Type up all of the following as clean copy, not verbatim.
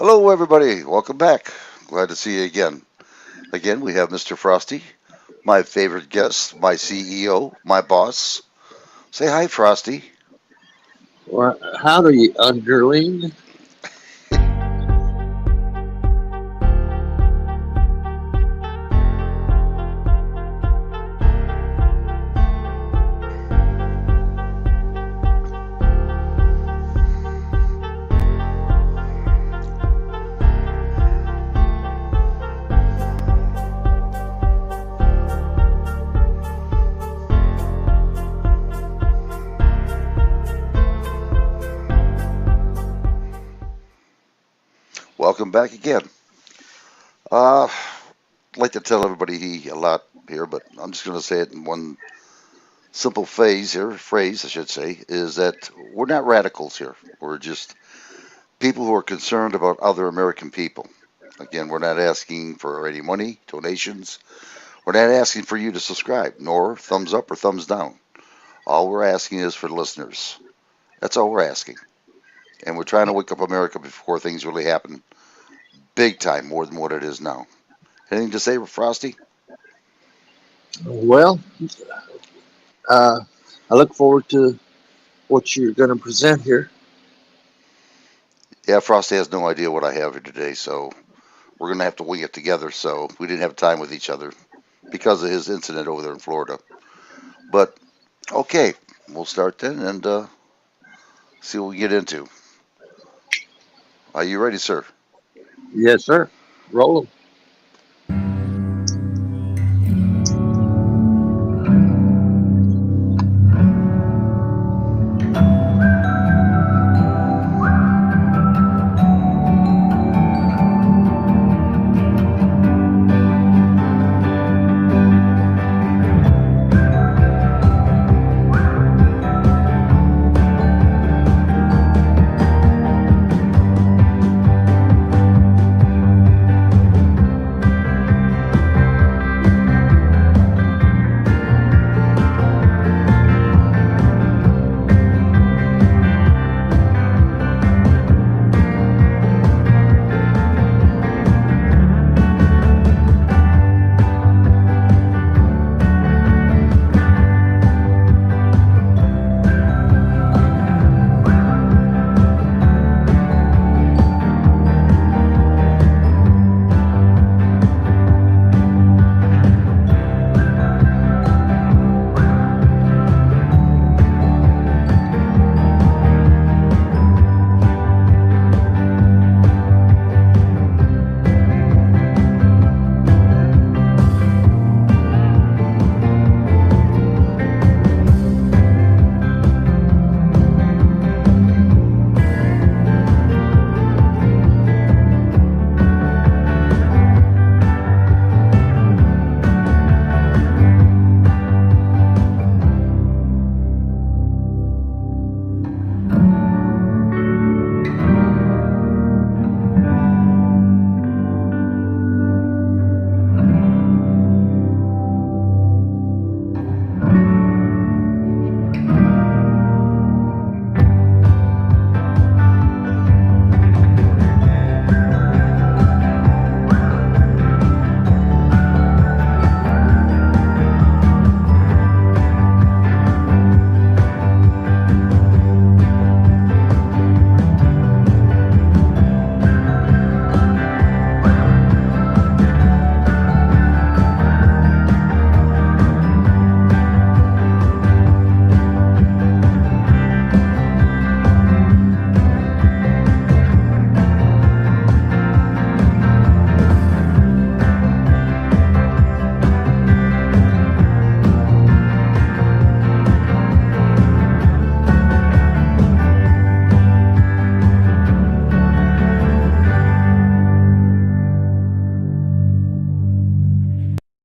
Hello, everybody. Welcome back. Glad to see you again. Again, we have Mr. Frosty, my favorite guest, my CEO, my boss. Say hi, Frosty. Well, howdy, underling. Welcome back again. I'd like to tell everybody a lot here, but I'm just going to say it in one simple phrase, I should say, is that we're not radicals here. We're just people who are concerned about other American people. Again, we're not asking for any money, donations. We're not asking for you to subscribe, nor thumbs up or thumbs down. All we're asking is for the listeners. That's all we're asking. And we're trying to wake up America before things really happen, big time, more than what it is now. Anything to say, Frosty? Well, uh, I look forward to what you're going to present here. Yeah, Frosty has no idea what I have here today, so we're going to have to wing it together. So we didn't have time with each other because of his incident over there in Florida. But okay, we'll start then and see what we get into. Are you ready, sir? Yes, sir. Roll 'em.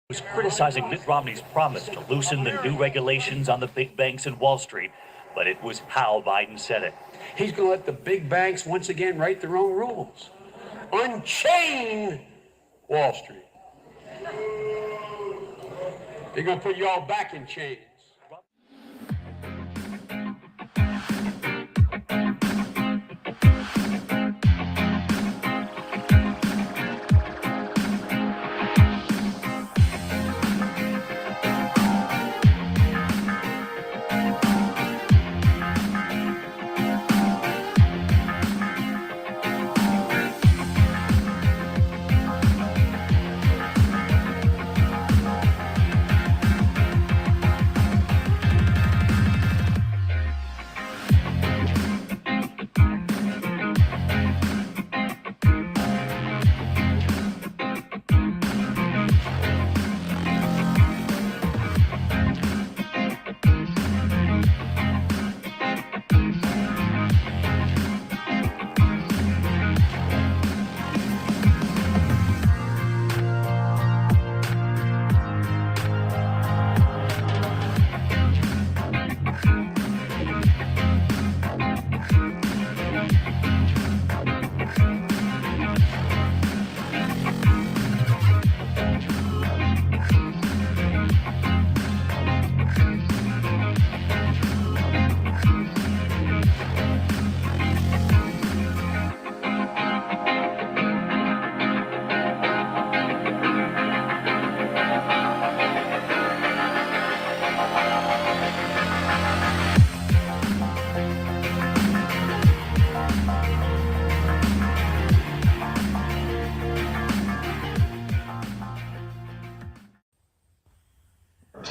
Was criticizing Mitt Romney's promise to loosen the new regulations on the big banks and Wall Street, but it was how Biden said it. He's going to let the big banks once again write their own rules. Unchain Wall Street. They're going to put you all back in chains.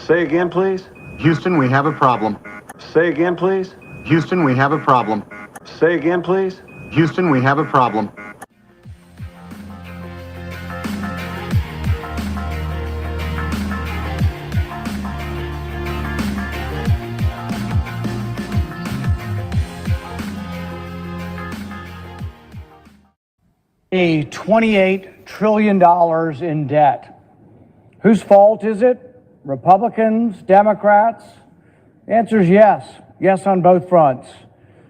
Say again, please. Houston, we have a problem. Say again, please. Houston, we have a problem. Say again, please. Houston, we have a problem. $28 trillion in debt. Whose fault is it? Republicans, Democrats? The answer is yes. Yes on both fronts.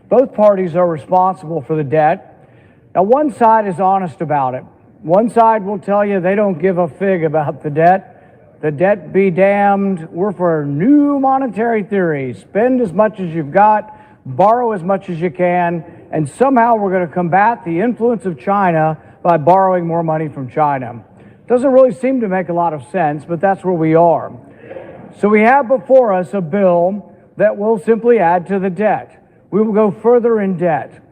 Both parties are responsible for the debt. Now, one side is honest about it. One side will tell you they don't give a fig about the debt. The debt be damned. We're for new monetary theory. Spend as much as you've got, borrow as much as you can, and somehow we're going to combat the influence of China by borrowing more money from China. Doesn't really seem to make a lot of sense, but that's where we are. So we have before us a bill that will simply add to the debt. We will go further in debt.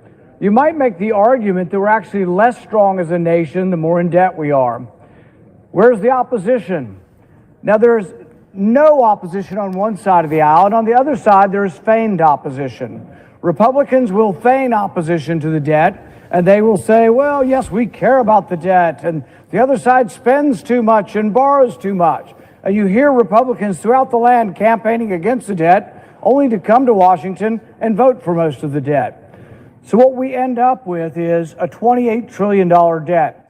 You might make the argument that we're actually less strong as a nation the more in debt we are. Where's the opposition? Now, there's no opposition on one side of the aisle, and on the other side, there's feigned opposition. Republicans will feign opposition to the debt, and they will say, well, yes, we care about the debt, and the other side spends too much and borrows too much. And you hear Republicans throughout the land campaigning against the debt, only to come to Washington and vote for most of the debt. So what we end up with is a $28 trillion debt.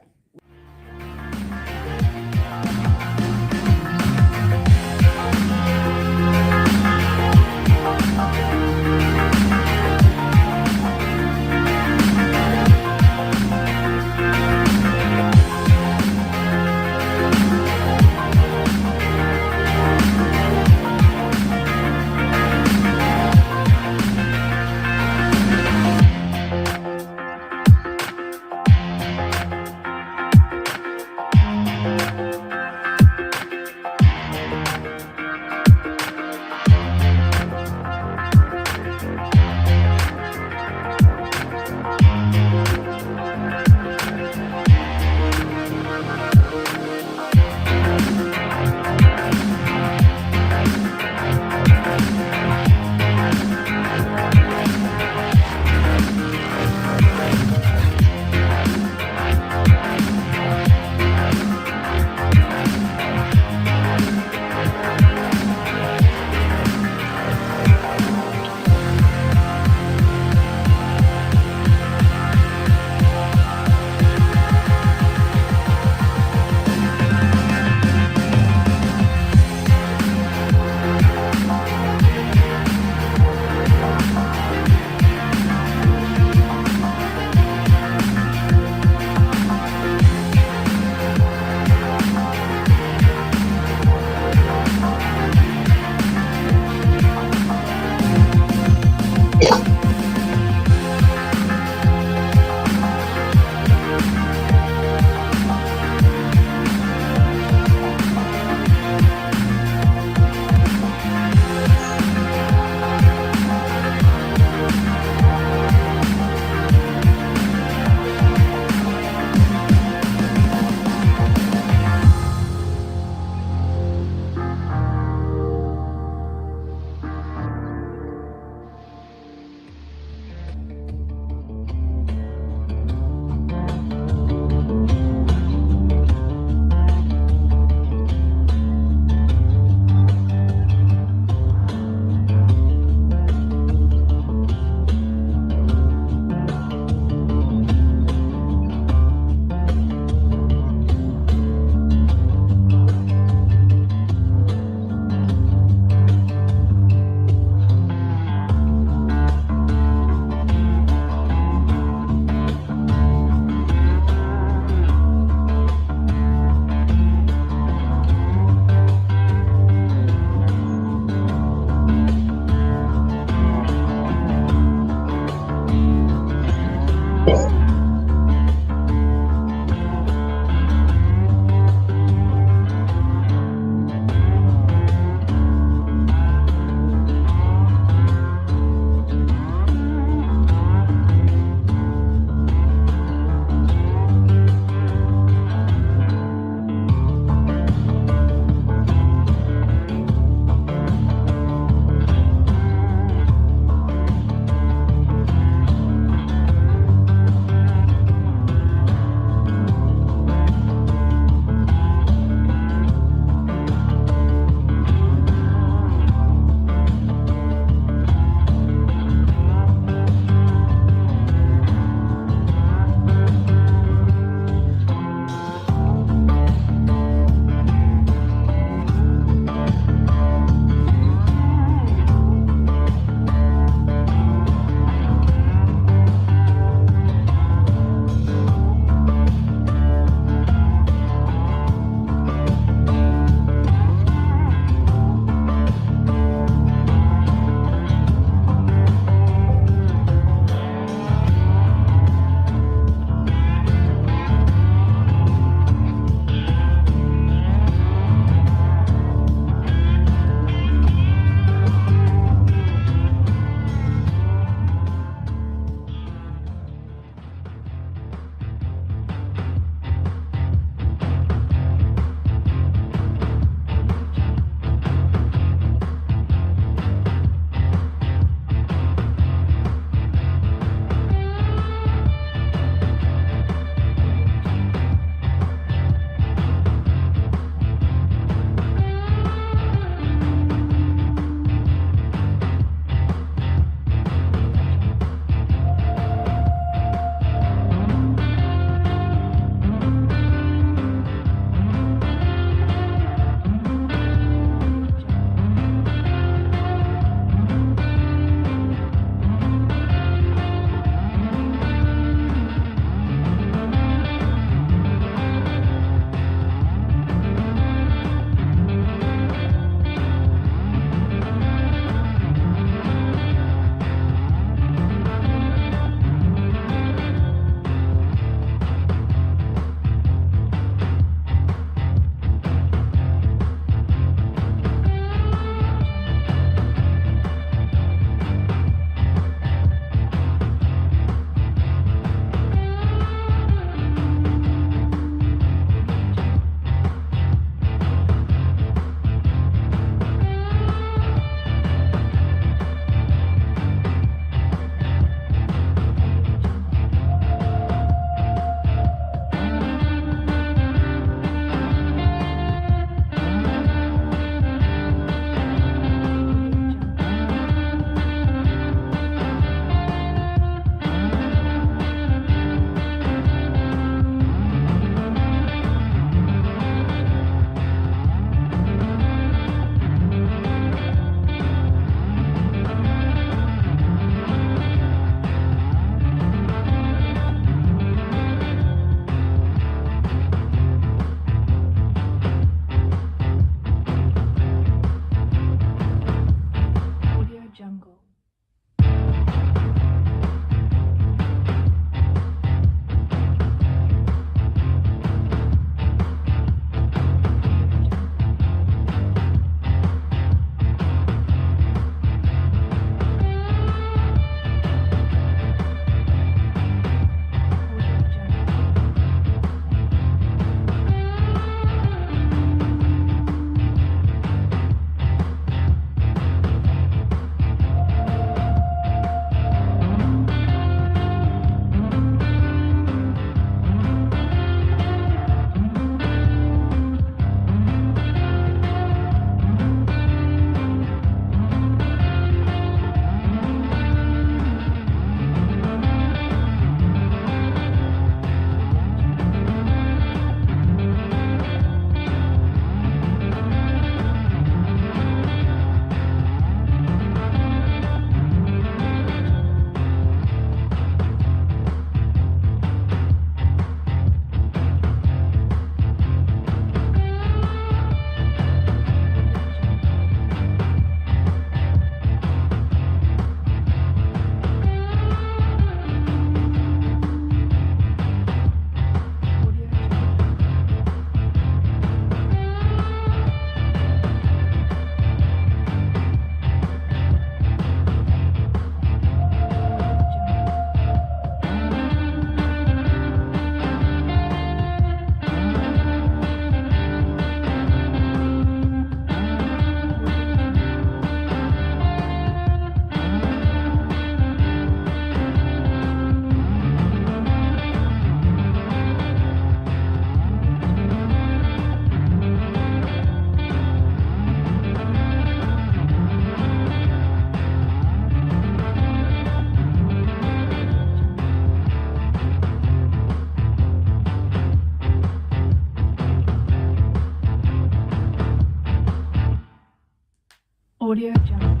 Audio Jungle.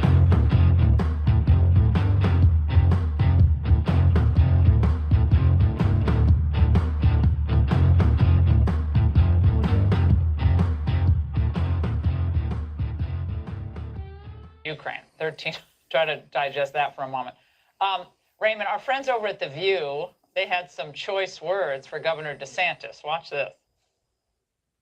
Ukraine. 13. Try to digest that for a moment. Raymond, our friends over at The View, they had some choice words for Governor DeSantis. Watch this.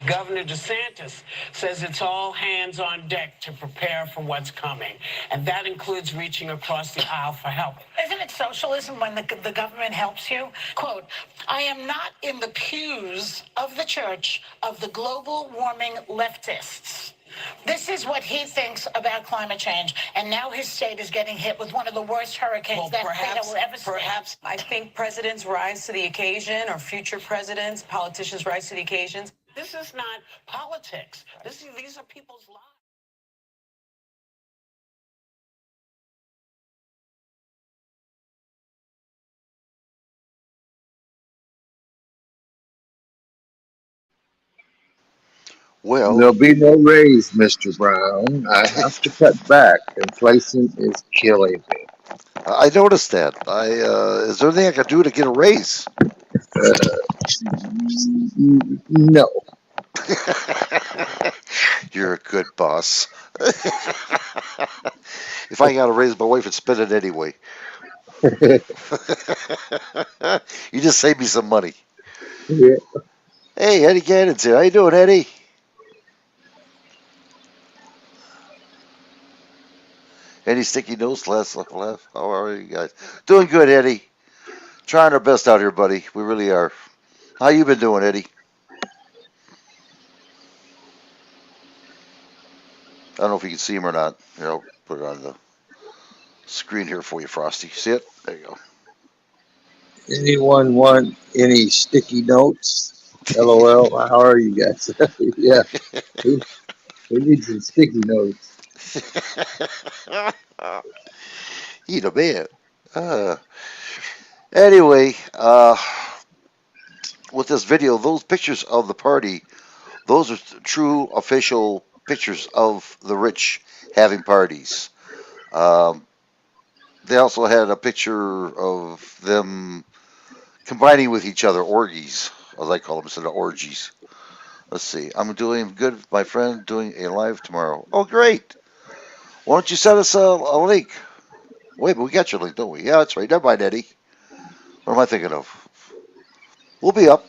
Governor DeSantis says it's all hands on deck to prepare for what's coming. And that includes reaching across the aisle for help. Isn't it socialism when the government helps you? Quote, I am not in the pews of the church of the global warming leftists. This is what he thinks about climate change. And now his state is getting hit with one of the worst hurricanes that will ever see. Perhaps I think presidents rise to the occasion, or future presidents, politicians rise to the occasions. This is not politics. These are people's lives. Well, There'll be no raise, Mr. Brown. I have to cut back. Inflation is killing me. I noticed that. Is there anything I can do to get a raise? No. You're a good boss. If I got to raise, my wife would spend it anyway. You just save me some money. Yeah. Hey, Eddie Gannon's here. How you doing, Eddie? Any sticky notes? Last laugh. How are you guys? Doing good, Eddie. Trying our best out here, buddy. We really are. How you been doing, Eddie? I don't know if you can see him or not. Here, I'll put it on the screen here for you, Frosty. See it? There you go. Anyone want any sticky notes? LOL. How are you guys? Yeah. We need some sticky notes. He the man. Anyway, with this video, those pictures of the party, those are true official pictures of the rich having parties. They also had a picture of them combining with each other, orgies, as I call them, instead of orgies. Let's see. I'm doing good, my friend, doing a live tomorrow. Oh, great. Why don't you send us a link? Wait, but we got your link, don't we? Yeah, that's right. Never mind, Eddie. What am I thinking of? We'll be up.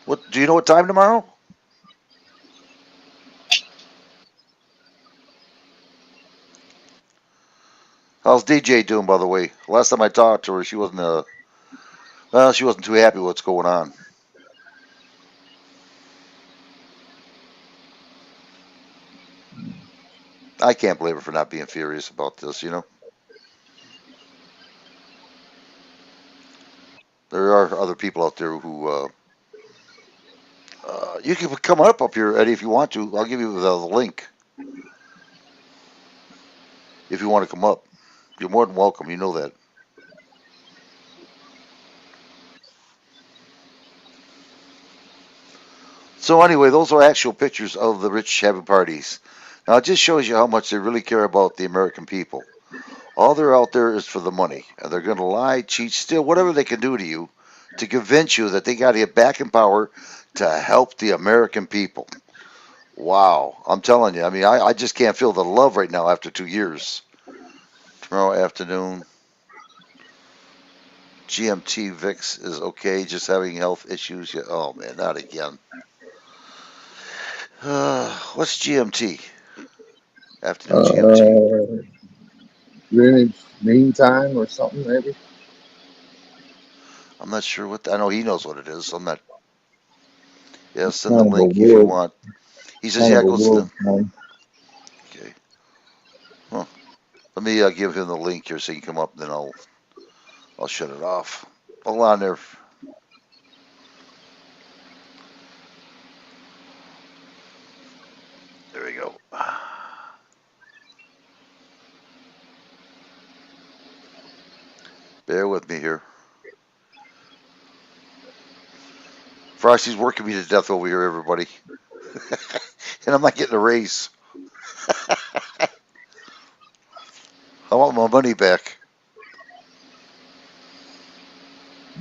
What? Do you know what time tomorrow? How's DJ doing, by the way? Last time I talked to her, she wasn't she wasn't too happy with what's going on. I can't blame her for not being furious about this, you know. There are other people out there who you can come up here, Eddie, if you want to. I'll give you the link if you want to come up. You're more than welcome. You know that. So anyway, those are actual pictures of the rich having parties. Now it just shows you how much they really care about the American people. All they're out there is for the money, and they're going to lie, cheat, steal, whatever they can do to you to convince you that they got to get back in power to help the American people. Wow, I'm telling you. I mean, I just can't feel the love right now after 2 years. Tomorrow afternoon, GMT VIX is okay, just having health issues. Yeah, oh man, not again. What's GMT? Afternoon GMT. Greenwich Mean Time or something, maybe? I'm not sure what. I know he knows what it is. I'm not. Yeah, It's send the kind of a link if you world, want. He says, kind yeah, of a go send world the. time. Okay. Huh. Let me give him the link here so he can come up, and then I'll shut it off. Hold on there. There we go. Bear with me here. Frosty's working me to death over here, everybody. And I'm not getting a raise. I want my money back.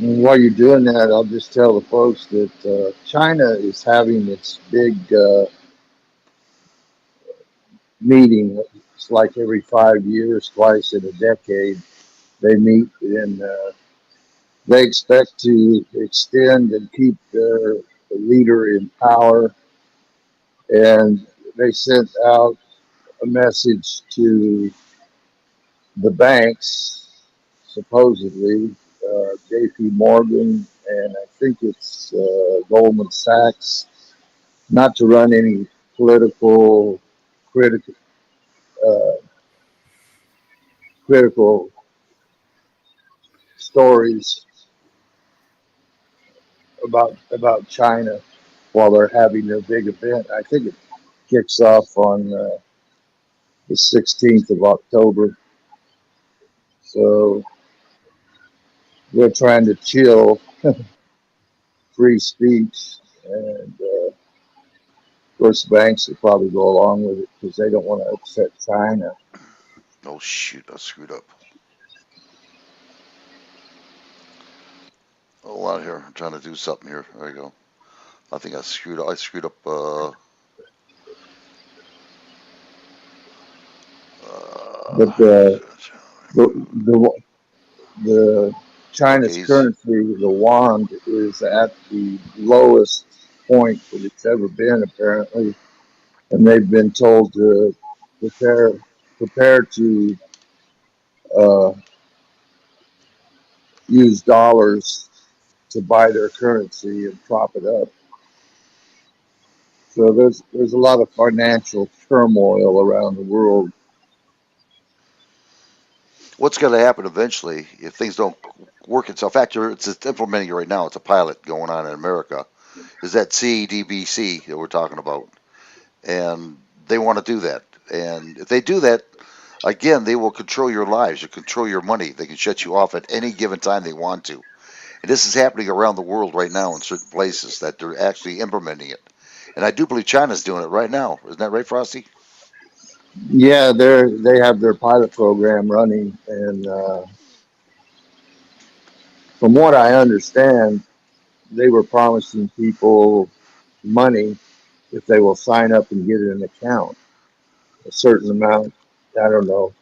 And while you're doing that, I'll just tell the folks that China is having its big meeting. It's like every 5 years, twice in a decade. They meet and they expect to extend and keep their leader in power. And they sent out a message to the banks, supposedly J.P. Morgan, and I think it's Goldman Sachs, not to run any political critical uh, critical stories about China while they're having their big event. I think it kicks off on the 16th of October. So they're trying to chill free speech, and of course, banks will probably go along with it because they don't want to upset China. Oh shoot, I screwed up. Hold on here. I'm trying to do something here. There we go. I think I screwed up. I screwed up. But the the China's okay. currency, the won, is at the lowest point that it's ever been, apparently, and they've been told to prepare prepare to uh, use dollars to buy their currency and prop it up. So there's a lot of financial turmoil around the world. What's going to happen eventually if things don't work itself? Factor it's implementing it right now. It's a pilot going on in America. Is that CDBC that we're talking about? And they want to do that. And if they do that, again, they will control your lives. You control your money. They can shut you off at any given time they want to. And this is happening around the world right now in certain places that they're actually implementing it. And I do believe China's doing it right now. Isn't that right, Frosty? Yeah, they have their pilot program running, and from what I understand, they were promising people money if they will sign up and get an account, a certain amount. I don't know,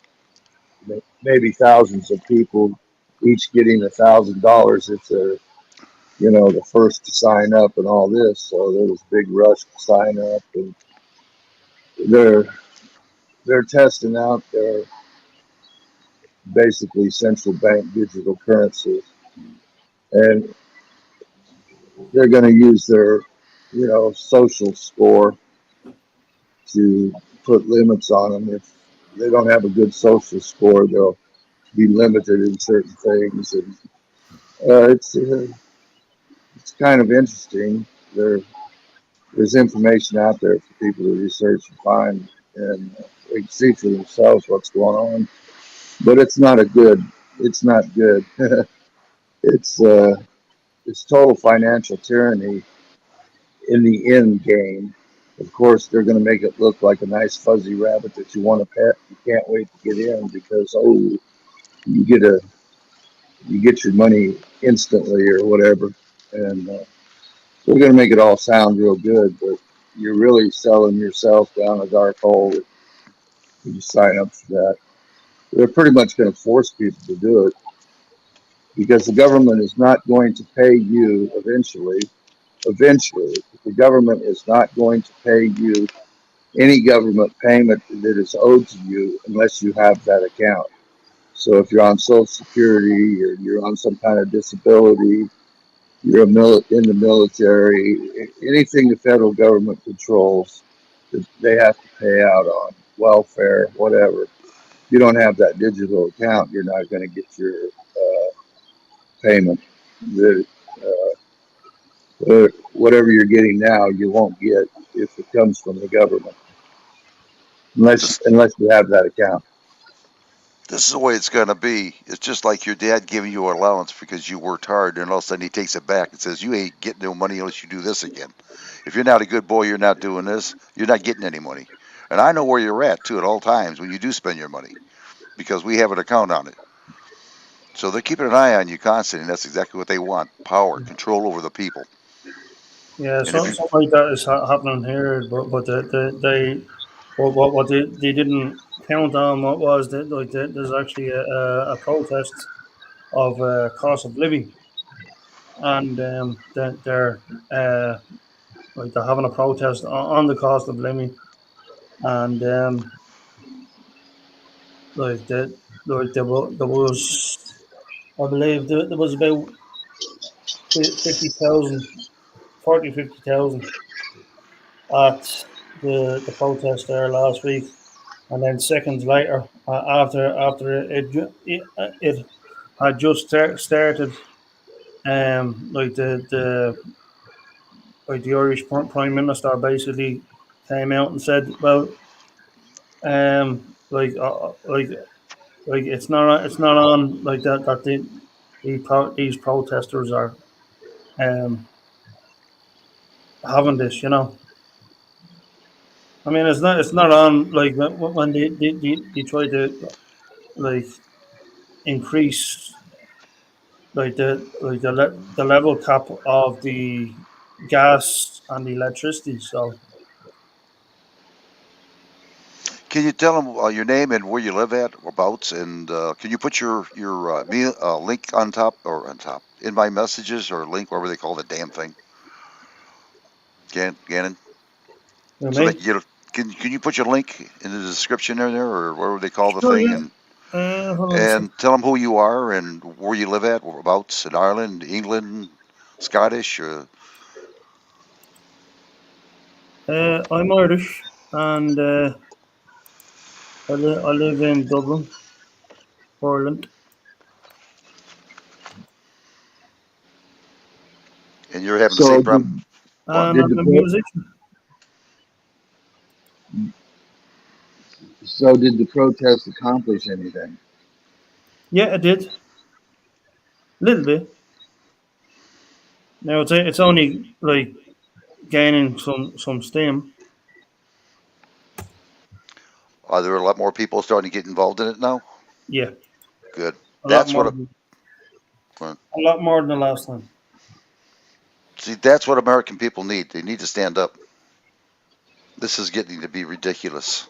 maybe thousands of people, each getting $1,000 if they're the first to sign up and all this. So there was a big rush to sign up, and they're they're testing out their basically central bank digital currency, and they're going to use their social score to put limits on them. If they don't have a good social score, they'll be limited in certain things, and it's kind of interesting. There's information out there for people to research and find, and they can see for themselves what's going on. But it's not a good. It's not good. it's it's total financial tyranny in the end game. Of course, they're going to make it look like a nice fuzzy rabbit that you want to pet. You can't wait to get in because you get a you get your money instantly or whatever, and they're going to make it all sound real good, but you're really selling yourself down a dark hole if you sign up for that. They're pretty much going to force people to do it because the government is not going to pay you eventually. Eventually, the government is not going to pay you any government payment that is owed to you unless you have that account. So if you're on Social Security or you're on some kind of disability, you're in the military, anything the federal government controls, they have to pay out on welfare, whatever. If you don't have that digital account, you're not going to get your payment. The, whatever you're getting now, you won't get if it comes from the government, This unless you have that account. this is the way it's going to be. It's just like your dad giving you an allowance because you worked hard, and all of a sudden he takes it back and says, "You ain't getting no money unless you do this again. If you're not a good boy, you're not doing this. You're not getting any money." And I know where you're at too at all times when you do spend your money. because we have an account on it. So they're keeping an eye on you constantly, and that's exactly what they want: power, control over the people. Yeah, And if so you, something like that is happening here, but they what they didn't count on what was that like there's actually a protest of cost of living, and they're like they're having a protest on the cost of living, and like that like there was I believe there was about 50,000, 50,000 at the protest there last week, and then seconds later, after it had just started, like the Irish Prime Minister basically came out and said, well, like it's not on like that these protesters are um having this, you know. I mean, it's not on like when they try to like increase the level cap of the gas and the electricity. So can you tell them your name and where you live at, abouts, and can you put your link on top or on top in my messages or link, whatever they call the damn thing, Gannon, you know so they me, can get it. Can you put your link in the description there, or whatever they call the sure, thing, yeah. Hold on a second. and tell them who you are and where you live at, whereabouts in Ireland, England, Scottish. I'm Irish, and I live in Dublin, Ireland, And you're having the So same problem. Go on. and did I'm the a pro- musician. so did the protest accomplish anything? Yeah, I did a little bit. Now it's only like gaining some steam. Are there a lot more people starting to get involved in it now? Yeah, Good. a lot That's more, what. than, uh, a lot more than the last time. See, that's what American people need. They need to stand up. This is getting to be ridiculous.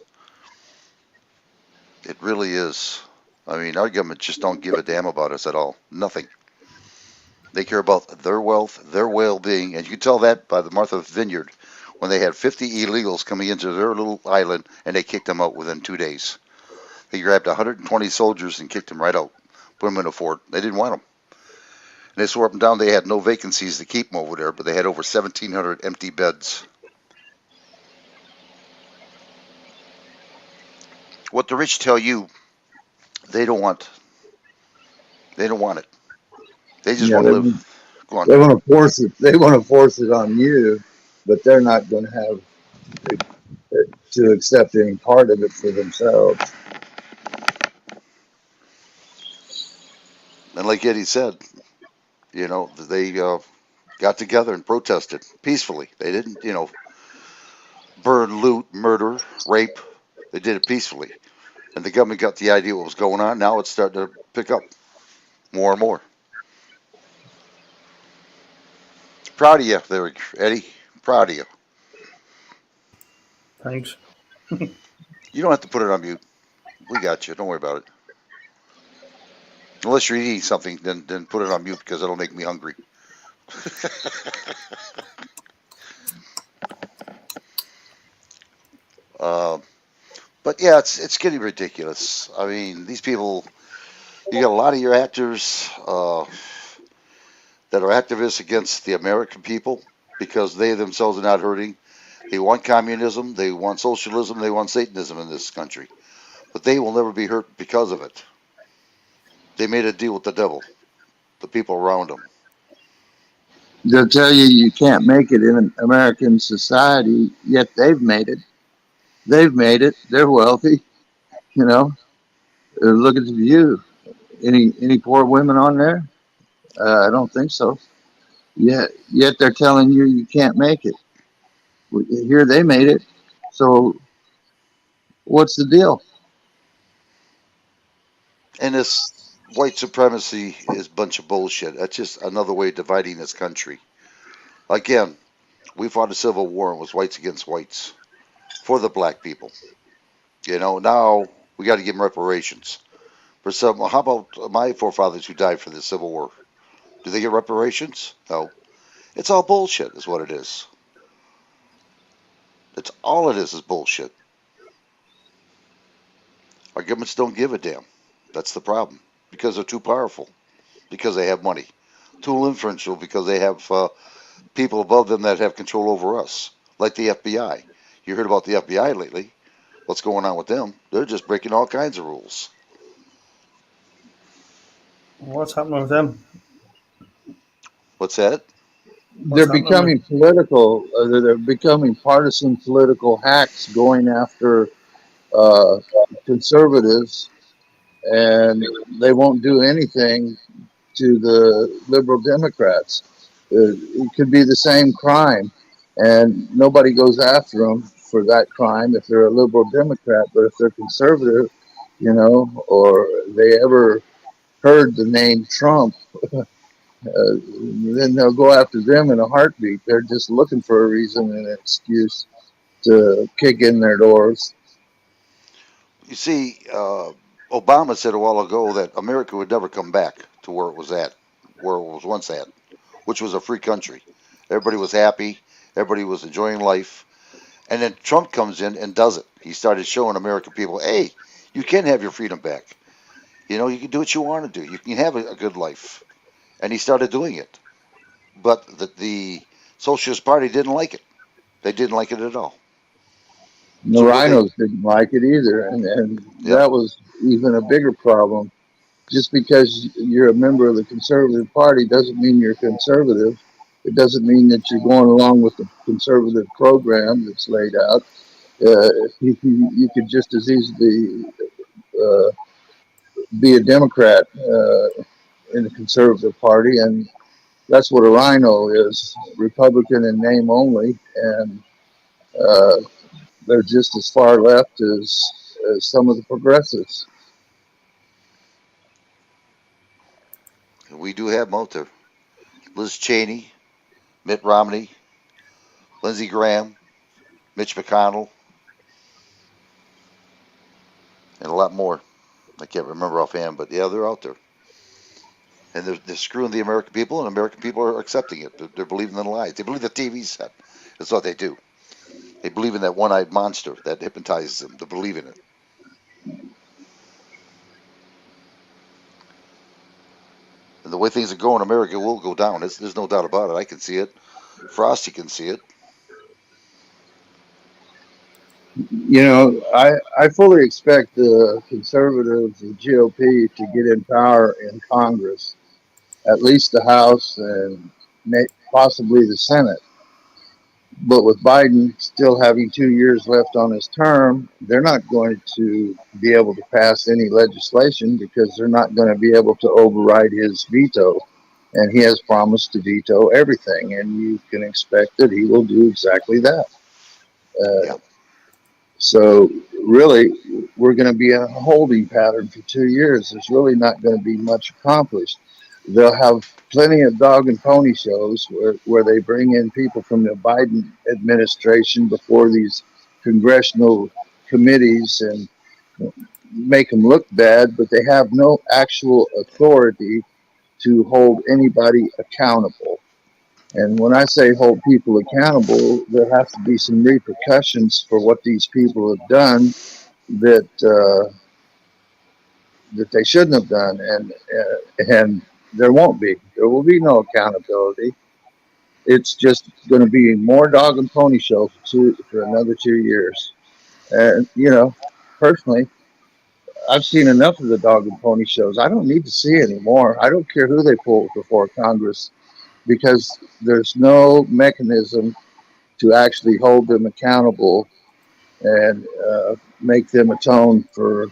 It really is. I mean, our government just don't give a damn about us at all. Nothing. They care about their wealth, their well-being, and you can tell that by the Martha Vineyard when they had 50 illegals coming into their little island and they kicked them out within 2 days. They grabbed 120 soldiers and kicked them right out, put them in a fort. They didn't want them. And they swore up and down they had no vacancies to keep them over there, but they had over 1,700 empty beds. What the rich tell you, they don't want. They don't want it. They just Yeah, want to live. Go on. they want to force it. They want to force it on you, but they're not going to have to accept any part of it for themselves. And like Eddie said, they got together and protested peacefully. They didn't, burn, loot, murder, rape. They did it peacefully. And the government got the idea what was going on. Now it's starting to pick up more and more. Proud of you there, Eddie. Proud of you. Thanks. You don't have to put it on mute. We got you. Don't worry about it. Unless you're eating something, then put it on mute because it'll make me hungry. uh, but yeah, it's getting ridiculous. I mean, these people. You got a lot of your actors that are activists against the American people because they themselves are not hurting. They want communism, they want socialism, they want Satanism in this country, but they will never be hurt because of it. They made a deal with the devil, the people around them. They'll tell you you can't make it in American society, yet they've made it. They've made it. They're wealthy. You know, look at the view. Any poor women on there? I don't think so. Yet they're telling you you can't make it. Here they made it. So what's the deal? And this white supremacy is a bunch of bullshit. That's just another way of dividing this country. Again, we fought a civil war and it was whites against whites for the black people. Now we got to give them reparations for some. How about my forefathers who died for the Civil War? Do they get reparations? No. It's all bullshit, is what it is. It's all it is bullshit. Our governments don't give a damn. That's the problem. Because they're too powerful. Because they have money. Too influential because they have people above them that have control over us. Like the FBI. You heard about the FBI lately. What's going on with them? They're just breaking all kinds of rules. What's happening with them? What's that? What's They're happening with? becoming political. They're becoming partisan political hacks, going after uh, conservatives, and they won't do anything to the liberal Democrats. It could be the same crime, and nobody goes after them for that crime if they're a liberal Democrat. But if they're conservative, or they ever heard the name Trump, then they'll go after them in a heartbeat. They're just looking for a reason and an excuse to kick in their doors. You see, Obama said a while ago that America would never come back to where it was once at, which was a free country. Everybody was happy. Everybody was enjoying life. And then Trump comes in and does it. He started showing American people, hey, you can have your freedom back. You can do what you want to do. You can have a good life. And he started doing it. But the Socialist Party didn't like it. They didn't like it at all. The So what they, rhinos didn't like it either, and yep, that was even a bigger problem. Just because you're a member of the conservative party doesn't mean you're conservative. It doesn't mean that you're going along with the conservative program that's laid out. You could just as easily uh, be a Democrat in the conservative party, and that's what a rhino is, Republican in name only, and uh, they're just as far left as some of the progressives. we do have Motor. Liz Cheney, Mitt Romney, Lindsey Graham, Mitch McConnell, and a lot more. I can't remember offhand, but yeah, they're out there. And they're screwing the American people, and American people are accepting it. They're believing in the lies. They believe the TV set. That's what they do. They believe in that one-eyed monster that hypnotizes them. They believe in it. And the way things are going, America will go down. There's no doubt about it. I can see it. Frosty can see it. I fully expect the conservatives, the GOP, to get in power in Congress, at least the House and possibly the Senate. But with Biden still having 2 years left on his term, they're not going to be able to pass any legislation because they're not going to be able to override his veto. And he has promised to veto everything, and you can expect that he will do exactly that. Yeah. So really, we're going to be in a holding pattern for 2 years. There's really not going to be much accomplished. They'll have plenty of dog and pony shows where they bring in people from the Biden administration before these congressional committees and make them look bad, but they have no actual authority to hold anybody accountable. And when I say hold people accountable, there has to be some repercussions for what these people have done that that they shouldn't have done, and there won't be. There will be no accountability. It's just going to be more dog and pony show for another 2 years. And personally, I've seen enough of the dog and pony shows. I don't need to see any more. I don't care who they pull before Congress because there's no mechanism to actually hold them accountable and make them atone for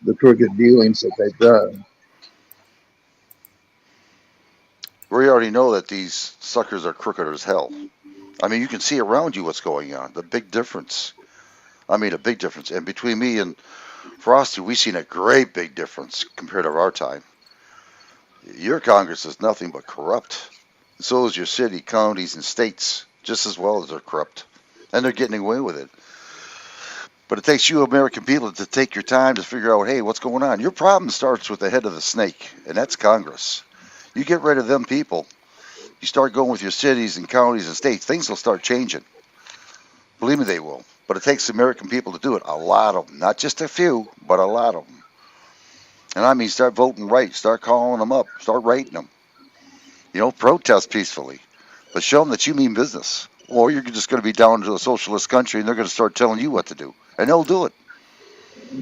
the crooked dealings that they've done. We already know that these suckers are crooked as hell. I mean, you can see around you what's going on. The big difference. I mean, a big difference. And between me and Frosty, we've seen a great big difference compared to our time. Your Congress is nothing but corrupt. So is your city, counties, and states, just as well as they're corrupt. And they're getting away with it. But it takes you American people to take your time to figure out, hey, what's going on? Your problem starts with the head of the snake, and that's Congress. You get rid of them people, you start going with your cities and counties and states, things will start changing. Believe me, they will. But it takes the American people to do it. A lot of them. Not just a few, but a lot of them. And I mean, start voting right. Start calling them up. Start writing them. Protest peacefully. But show them that you mean business. Or you're just going to be down to a socialist country and they're going to start telling you what to do. And they'll do it.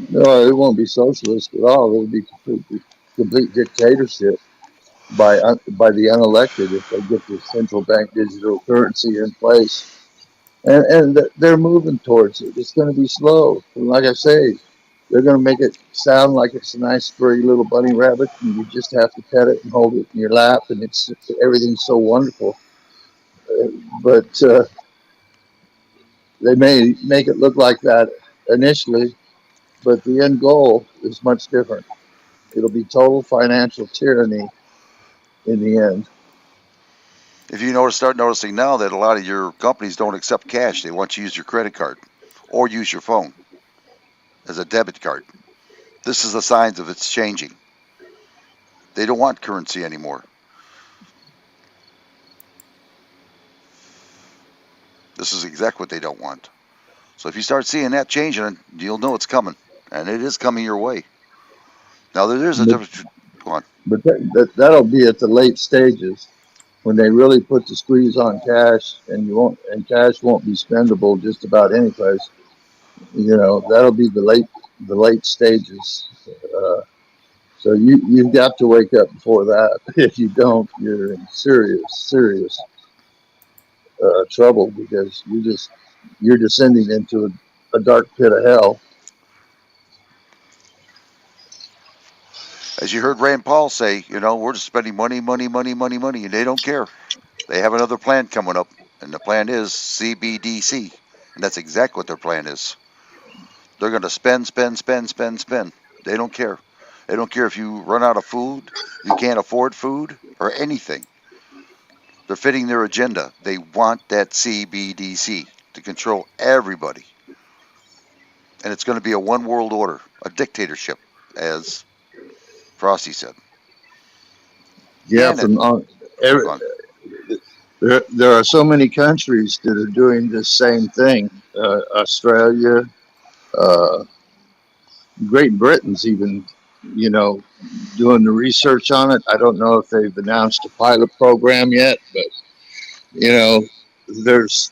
No, it won't be socialist at all. It'll be complete dictatorship by the unelected if they get the central bank digital currency in place. And they're moving towards it. It's going to be slow. And like I say, they're going to make it sound like it's a nice, furry little bunny rabbit, and you just have to pet it and hold it in your lap, and everything's so wonderful. But they may make it look like that initially, but the end goal is much different. It'll be total financial tyranny in the end. If you start noticing now that a lot of your companies don't accept cash, they want you to use your credit card or use your phone as a debit card. This is the signs of it's changing. They don't want currency anymore. This is exactly what they don't want. So if you start seeing that changing, you'll know it's coming. And it is coming your way. Now, there's a But, difference. Go on. but that'll be at the late stages when they really put the squeeze on cash, and cash won't be spendable just about any place. That'll be the late stages. So you've got to wake up before that. If you don't, you're in serious trouble, because you're descending into a dark pit of hell. As you heard Rand Paul say, we're just spending money, money, money, money, money, and they don't care. They have another plan coming up, and the plan is CBDC. And that's exactly what their plan is. They're going to spend, spend, spend, spend, spend. They don't care. They don't care if you run out of food, you can't afford food, or anything. They're fitting their agenda. They want that CBDC to control everybody. And it's going to be a one world order, a dictatorship, as Frosty said. Yeah, And from on, every, go on. there are so many countries that are doing this same thing. Australia, uh, Great Britain's even, doing the research on it. I don't know if they've announced a pilot program yet, but there's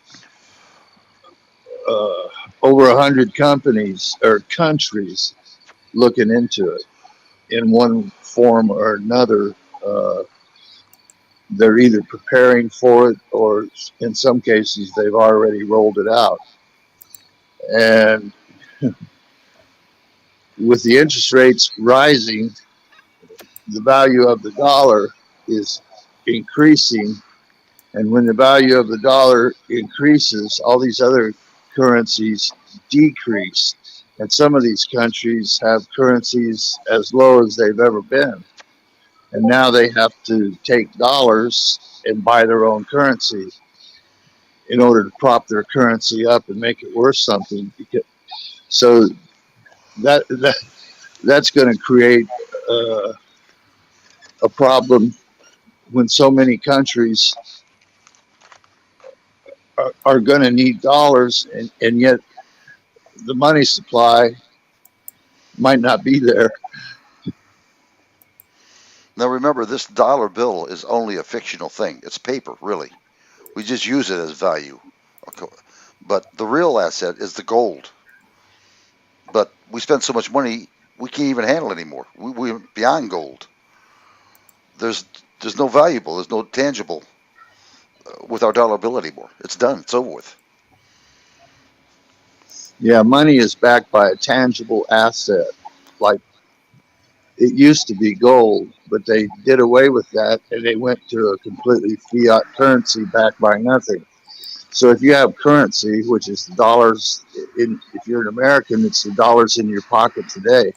over 100 companies or countries looking into it in one form or another. They're either preparing for it, or in some cases they've already rolled it out. And with the interest rates rising, the value of the dollar is increasing. And when the value of the dollar increases, all these other currencies decrease. And some of these countries have currencies as low as they've ever been. And now they have to take dollars and buy their own currency in order to prop their currency up and make it worth something. So that's going to create a problem when so many countries are going to need dollars, and yet the money supply might not be there. Now remember, this dollar bill is only a fictional thing. It's paper, really. We just use it as value. But the real asset is the gold. But we spend so much money, we can't even handle it anymore. We're beyond gold. There's no valuable, there's no tangible with our dollar bill anymore. It's done. It's over with. Yeah, money is backed by a tangible asset. Like, it used to be gold, but they did away with that and they went to a completely fiat currency backed by nothing. So if you have currency, which is the dollars, if you're an American, it's the dollars in your pocket today.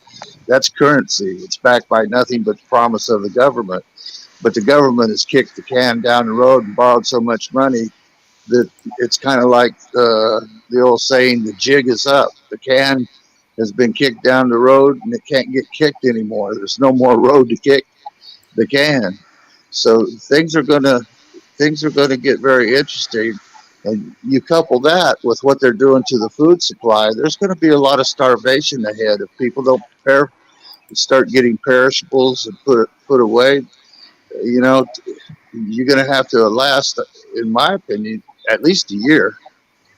That's currency. It's backed by nothing but the promise of the government. But the government has kicked the can down the road and borrowed so much money that it's kind of like the old saying, the jig is up. The can has been kicked down the road and it can't get kicked anymore. There's no more road to kick the can. So things are gonna get very interesting. And you couple that with what they're doing to the food supply, there's going to be a lot of starvation ahead if people don't prepare, start getting perishables and put away. You know, you're going to have to last, in my opinion, at least a year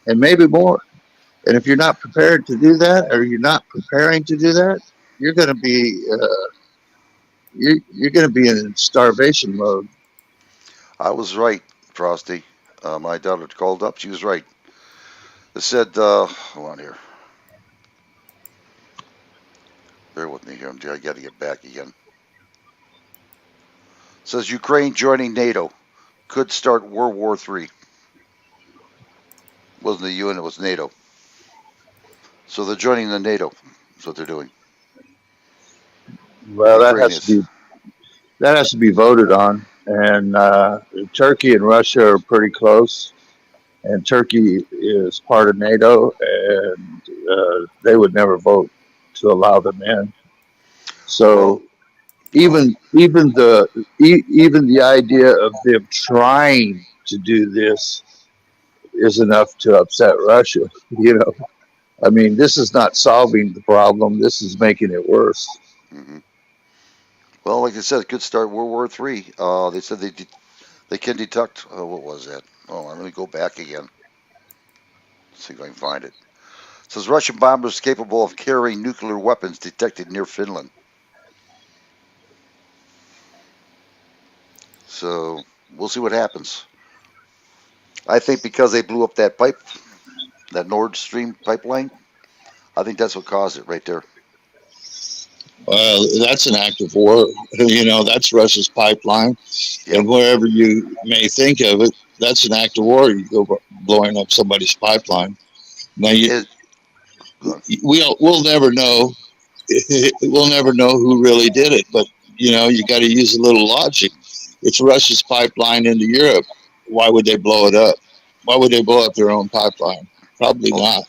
and maybe more. And if you're not prepared to do that, or you're not preparing to do that, you're going to be you're going to be in starvation mode. I was right, Frosty. My daughter called up. She was right. It said, hold on here. Bear with me here. I got to get back again. It says Ukraine joining NATO could start World War III. It wasn't the UN, it was NATO. So they're joining the NATO. That's what they're doing. Well, Ukraine is. that has to be voted on, and Turkey and Russia are pretty close. And Turkey is part of NATO, and they would never vote to allow them in. Well, So even the idea of them trying to do this is enough to upset Russia. You know, I mean, this is not solving the problem. This is making it worse. hmm well, like I said, it could start World War III. They said they can detect. What was that? Oh, let me go back again. See if I can find it. It says Russian bombers capable of carrying nuclear weapons detected near Finland. So we'll see what happens. I think because they blew up that pipe, that Nord Stream pipeline, I think that's what caused it right there. That's an act of war. You know, that's Russia's pipeline. Yep. And wherever you may think of it, that's an act of war. You go blowing up somebody's pipeline. Now, It, we'll never know. We'll never know who really did it. But you know, you got to use a little logic. It's Russia's pipeline into Europe. Why would they blow it up? Why would they blow up their own pipeline? Probably all, not.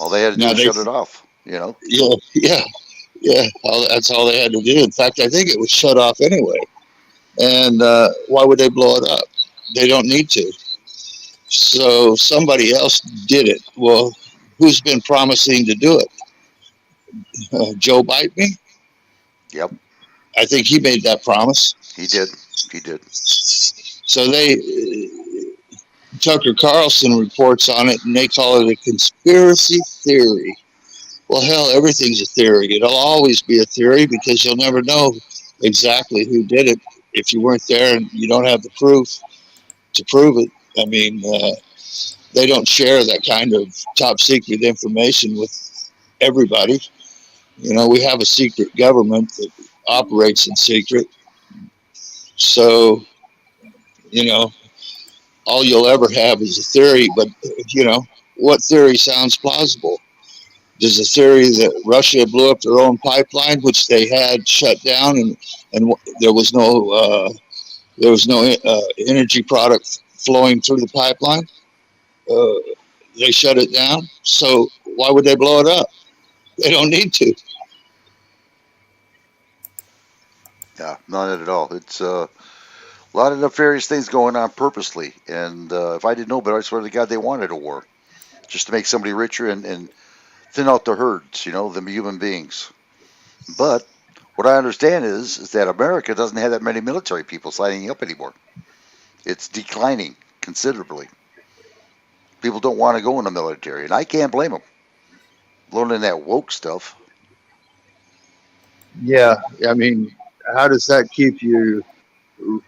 all they had to do Now was they, shut it off. You know. yeah. That's all they had to do. In fact, I think it was shut off anyway. And why would they blow it up? They don't need to. So somebody else did it. Well, who's been promising to do it? Joe Biden? Yep. I think he made that promise. He did. He did. So Tucker Carlson reports on it and they call it a conspiracy theory. Well, hell, everything's a theory. It'll always be a theory because you'll never know exactly who did it if you weren't there and you don't have the proof to prove it. I mean, they don't share that kind of top secret information with everybody. You know, we have a secret government that operates in secret. So, you know, all you'll ever have is a theory, but, you know, what theory sounds plausible? There's a theory that Russia blew up their own pipeline, which they had shut down, and there was no energy product flowing through the pipeline. They shut it down. So why would they blow it up? They don't need to. Yeah, not at all. It's a lot of nefarious things going on purposely. And if I didn't know better, I swear to God, they wanted a war just to make somebody richer and thin out the herds. You know, the human beings. But what I understand is that America doesn't have that many military people signing up anymore. It's declining considerably. People don't want to go in the military, and I can't blame them. Learning that woke stuff. Yeah, I mean, how does that keep you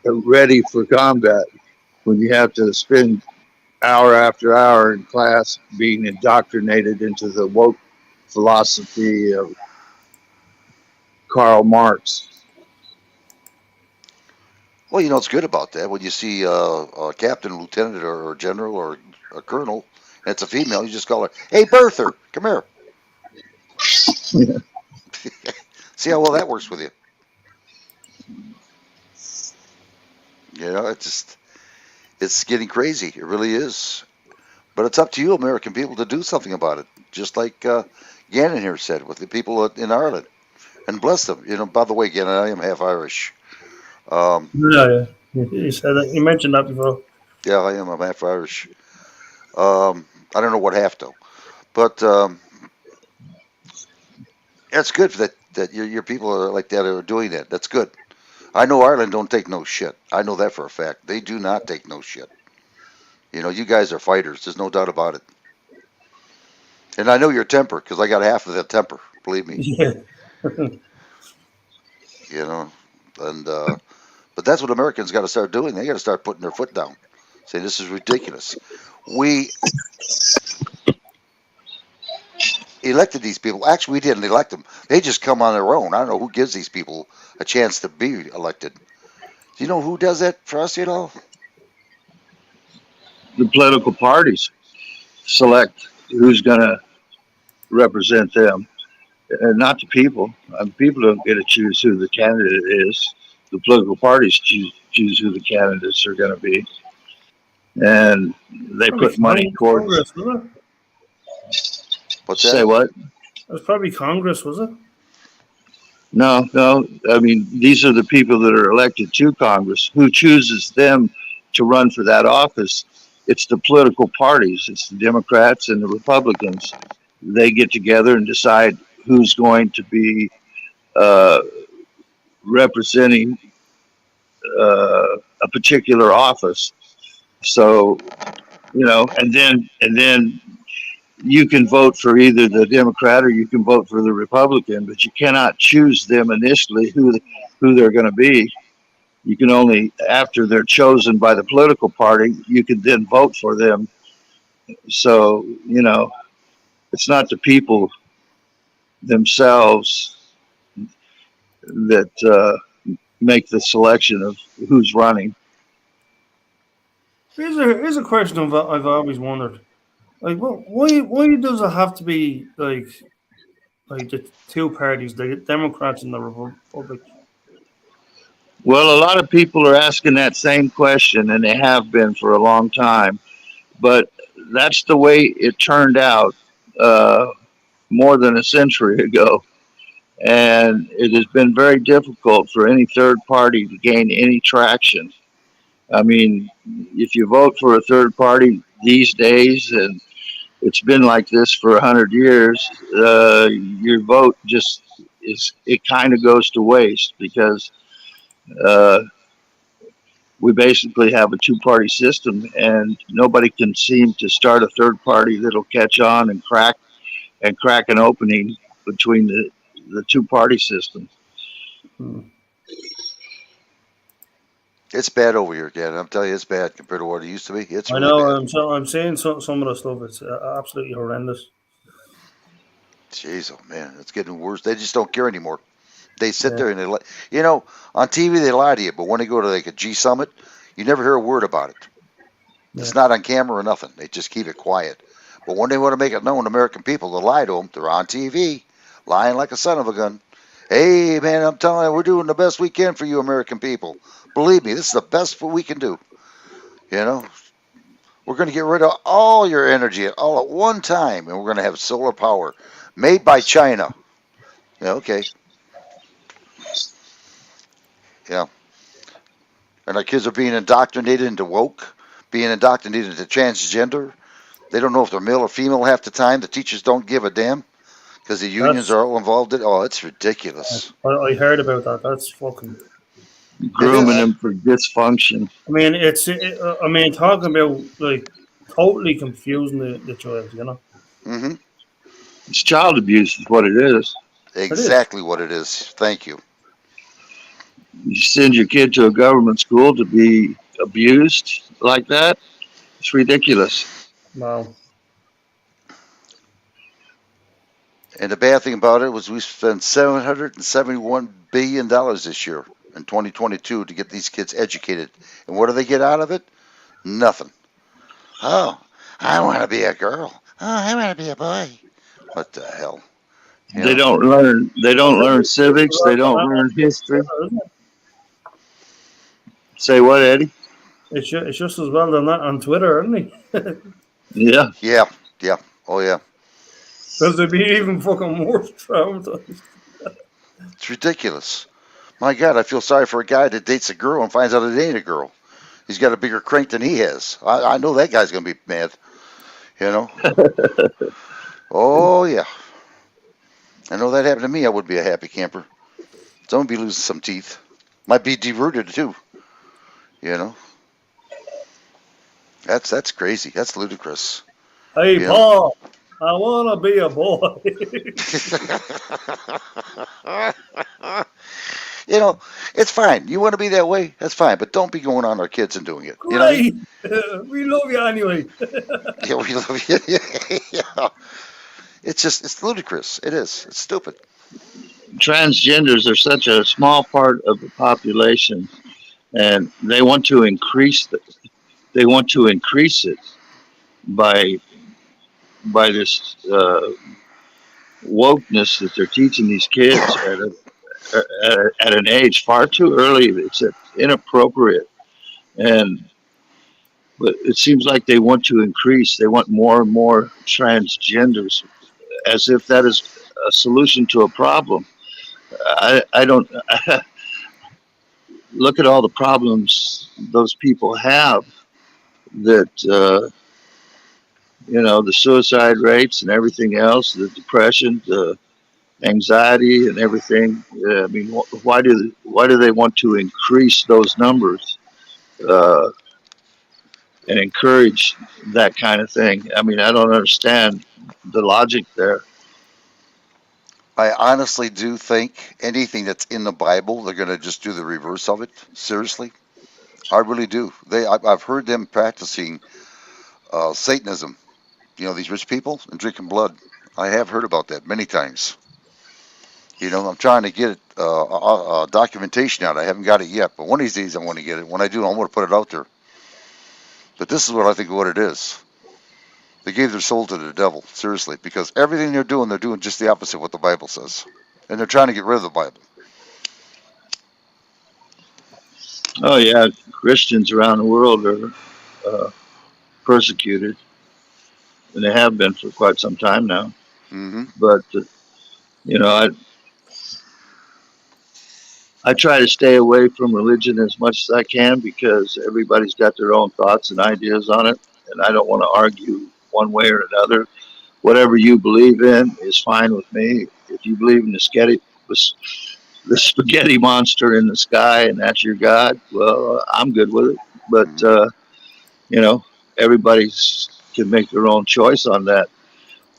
ready for combat when you have to spend hour after hour in class being indoctrinated into the woke philosophy of Karl Marx? Well, you know what's good about that when you see a captain, lieutenant, or general, or a colonel, and it's a female, you just call her, "Hey, birther, come here." Yeah. See how well that works with you. You know, it's getting crazy. It really is. But it's up to you, American people, to do something about it. Just like Gannon here said with the people in Ireland, and bless them. You know, by the way, Gannon, I am half Irish. Um, Yeah, yeah. You said that. You mentioned that before. yeah, I am. I'm half Irish. I don't know what half though, but it's good that your people are like that are doing that. That's good. I know Ireland don't take no shit. I know that for a fact. They do not take no shit. You know, you guys are fighters. There's no doubt about it. And I know your temper because I got half of that temper. Believe me. Yeah. You know, and but that's what Americans got to start doing. They got to start putting their foot down, saying this is ridiculous. We elected these people. Actually, we didn't elect them. They just come on their own. I don't know who gives these people a chance to be elected. Do you know who does that for us? You know, The political parties select who's going to represent them, and not the people. People don't get to choose who the candidate is. The political parties choose who the candidates are going to be, and they Probably put money towards. Congress, was it? what's Say that? what? It was probably Congress, was it? No, no. I mean, these are the people that are elected to Congress. Who chooses them to run for that office? It's the political parties. It's the Democrats and the Republicans. They get together and decide who's going to be uh, representing a particular office. So, and then you can vote for either the Democrat or you can vote for the Republican, but you cannot choose them initially who they're going to be. You can only, after they're chosen by the political party, you can then vote for them. So, it's not the people themselves that make the selection of who's running. Here's a question I've always wondered. Like, why does it have to be like the two parties, the Democrats and the Republic? Well, a lot of people are asking that same question, and they have been for a long time. But that's the way it turned out uh, more than a century ago. And it has been very difficult for any third party to gain any traction. I mean, if you vote for a third party these days, and it's been like this for 100 years, your vote just it kind of goes to waste because uh, we basically have a two-party system, and nobody can seem to start a third party that'll catch on and crack an opening between the two-party system. Hmm. It's bad over here, again. I'm telling you, it's bad compared to what it used to be. It's I really know. bad. I'm saying some of the stuff. It's absolutely horrendous. Jeez, oh man, it's getting worse. They just don't care anymore. They sit Yeah, there and you know, on TV they lie to you, but when they go to like a G summit, you never hear a word about it. yeah. It's not on camera or nothing. They just keep it quiet. But when they want to make it known to American people to lie to them, they're on TV, lying like a son of a gun. Hey, man, I'm telling you, we're doing the best we can for you, American people. Believe me, this is the best we can do. You know, we're going to get rid of all your energy all at one time, and we're going to have solar power made by China. Yeah, okay. Yeah. And our kids are being indoctrinated into woke, being indoctrinated into transgender. They don't know if they're male or female half the time. The teachers don't give a damn because the unions That's are all involved in it. Oh, it's ridiculous. I heard about that. That's fucking. It Grooming is. them for dysfunction. I mean, I mean, talking about like totally confusing the child. Mm-hmm. It's child abuse, is what it is. It is. Exactly what it is. Thank you. You send your kid to a government school to be abused like that. It's ridiculous. Wow. And the bad thing about it was we spent $771 billion this year in 2022 to get these kids educated. And what do they get out of it? Nothing. Oh, I want to be a girl. Oh, I want to be a boy. What the hell? You They know? don't learn. They I don't think learn it's just as civics. They well done don't that on learn history. Twitter, isn't it? Say what, Eddie? It's just as well done that on Twitter, isn't it? Yeah. Yeah, yeah. Oh, yeah. Because they'd be even fucking more traumatized. It's ridiculous. My God, I feel sorry for a guy that dates a girl and finds out it ain't a girl. He's got a bigger crank than he has. I know that guy's going to be mad. You know? Oh, yeah. I know that happened to me. I would be a happy camper. Someone be losing some teeth. Might be derooted, too. You know? That's crazy. That's ludicrous. Hey, You know? Paul, I want to be a boy. You know, it's fine. You want to be that way? That's fine. But don't be going on our kids and doing it. You know what I mean? Great. We love you anyway. Yeah, we love you. Yeah. It's ludicrous. It is. It's stupid. Transgenders are such a small part of the population, and they want to increase they want to increase it by this wokeness that they're teaching these kids at an age far too early. It's inappropriate, and but it seems like they want to increase. They want more and more transgenders, as if that is a solution to a problem. I don't look at all the problems those people have. That the suicide rates and everything else, the depression, the anxiety, and everything. I mean, why do they want to increase those numbers and encourage that kind of thing? I mean, I don't understand the logic there. I honestly do think anything that's in the Bible, they're going to just do the reverse of it. Seriously. I really do. I've heard them practicing Satanism. You know, these rich people and drinking blood. I have heard about that many times. You know, I'm trying to get documentation out. I haven't got it yet, but one of these days I want to get it. When I do, I want to put it out there. But this is what I think of what it is. They gave their soul to the devil, seriously, because everything they're doing just the opposite of what the Bible says. And they're trying to get rid of the Bible. Oh yeah, Christians around the world are uh, persecuted, and they have been for quite some time now. Hmm. But you know, I try to stay away from religion as much as I can because everybody's got their own thoughts and ideas on it, and I don't want to argue one way or another. Whatever you believe in is fine with me. If you believe in the spaghetti monster in the sky and that's your God, well, I'm good with it. But Hmm. you know, everybody's can make their own choice on that.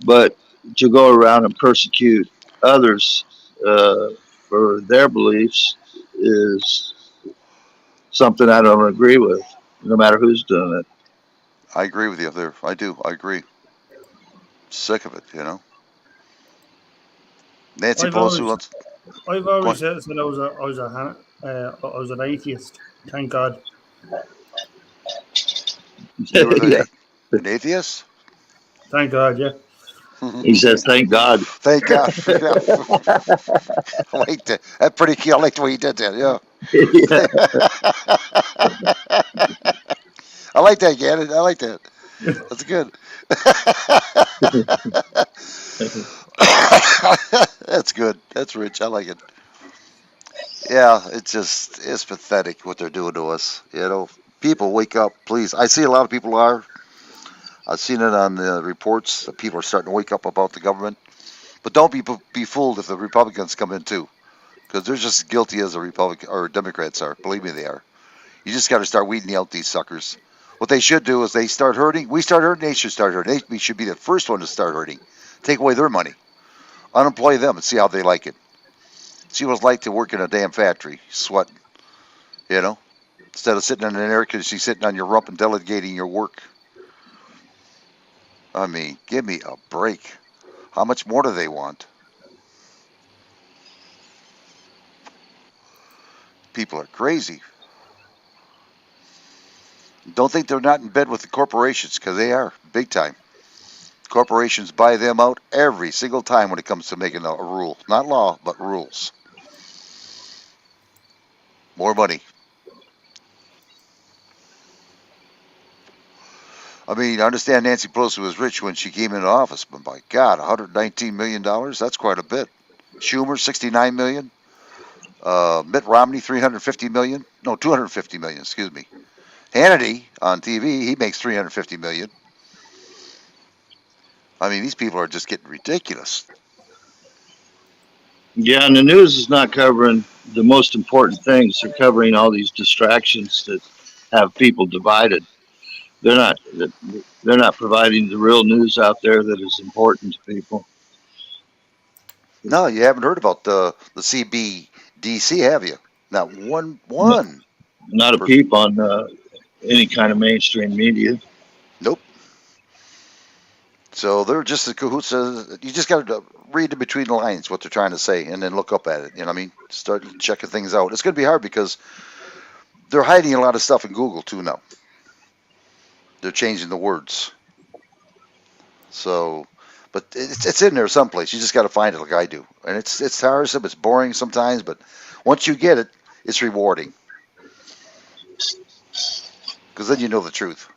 But to go around and persecute others uh, for their beliefs is something I don't agree with, no matter who's doing it. I agree with you there. I do. I agree. Sick of it, you know. Nancy I've Pelosi always, wants. I've Go always on. said I was an atheist. Thank God. You were Yeah. an atheist? Thank God. Yeah. He says, "Thank God." Thank God. Yeah. I like that. That's pretty key. I like the way you did that. Yeah. Yeah. I like that, Gannon. I like that. That's good. That's good. That's rich. I like it. Yeah, it's pathetic what they're doing to us. You know, people wake up, please. I see a lot of people are. I've seen it on the reports that people are starting to wake up about the government. But don't be fooled if the Republicans come in too, because they're just as guilty as the Republican or Democrats are. Believe me, they are. You just got to start weeding out these suckers. What they should do is they start hurting. We start hurting. They should start hurting. They should be the first one to start hurting. Take away their money, unemploy them, and see how they like it. See what it's like to work in a damn factory, sweating. You know, instead of sitting in an air conditioning, sitting on your rump and delegating your work. I mean, give me a break. How much more do they want? People are crazy. Don't think they're not in bed with the corporations, because they are big time. Corporations buy them out every single time when it comes to making a rule. Not law, but rules. More money. I mean, I understand Nancy Pelosi was rich when she came into office, but my God, $119 million, that's quite a bit. Schumer, 69 million. Mitt Romney, 350 million. No, 250 million, excuse me. Hannity on TV, he makes 350 million. I mean, these people are just getting ridiculous. Yeah, and the news is not covering the most important things. They're covering all these distractions that have people divided. They're not they're not providing the real news out there that is important to people. No, you haven't heard about the CBDC, have you? Not one No, one. not a peep on any kind of mainstream media. Nope. So they're just the cahoots. You just got to read in between the lines what they're trying to say, and then look up at it. You know what I mean? Start checking things out. It's going to be hard because they're hiding a lot of stuff in Google too now. They're changing the words. So, but it's in there someplace. You just got to find it like I do, and it's tiresome. It's boring sometimes, but once you get it, it's rewarding because then you know the truth.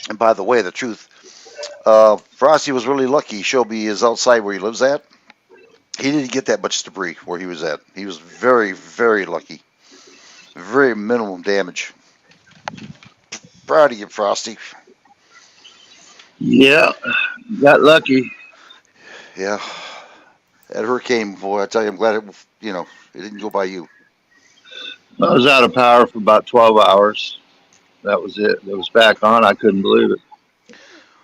And by the way, the truth. Frosty was really lucky. He showed me his outside where he lives at. He didn't get that much debris where he was at. He was very, very lucky. Very minimum damage. Proud of you, Frosty. Yeah, got lucky. Yeah. That hurricane, boy, I tell you, I'm glad it didn't go by you. I was out of power for about 12 hours. That was it. It was back on. I couldn't believe it.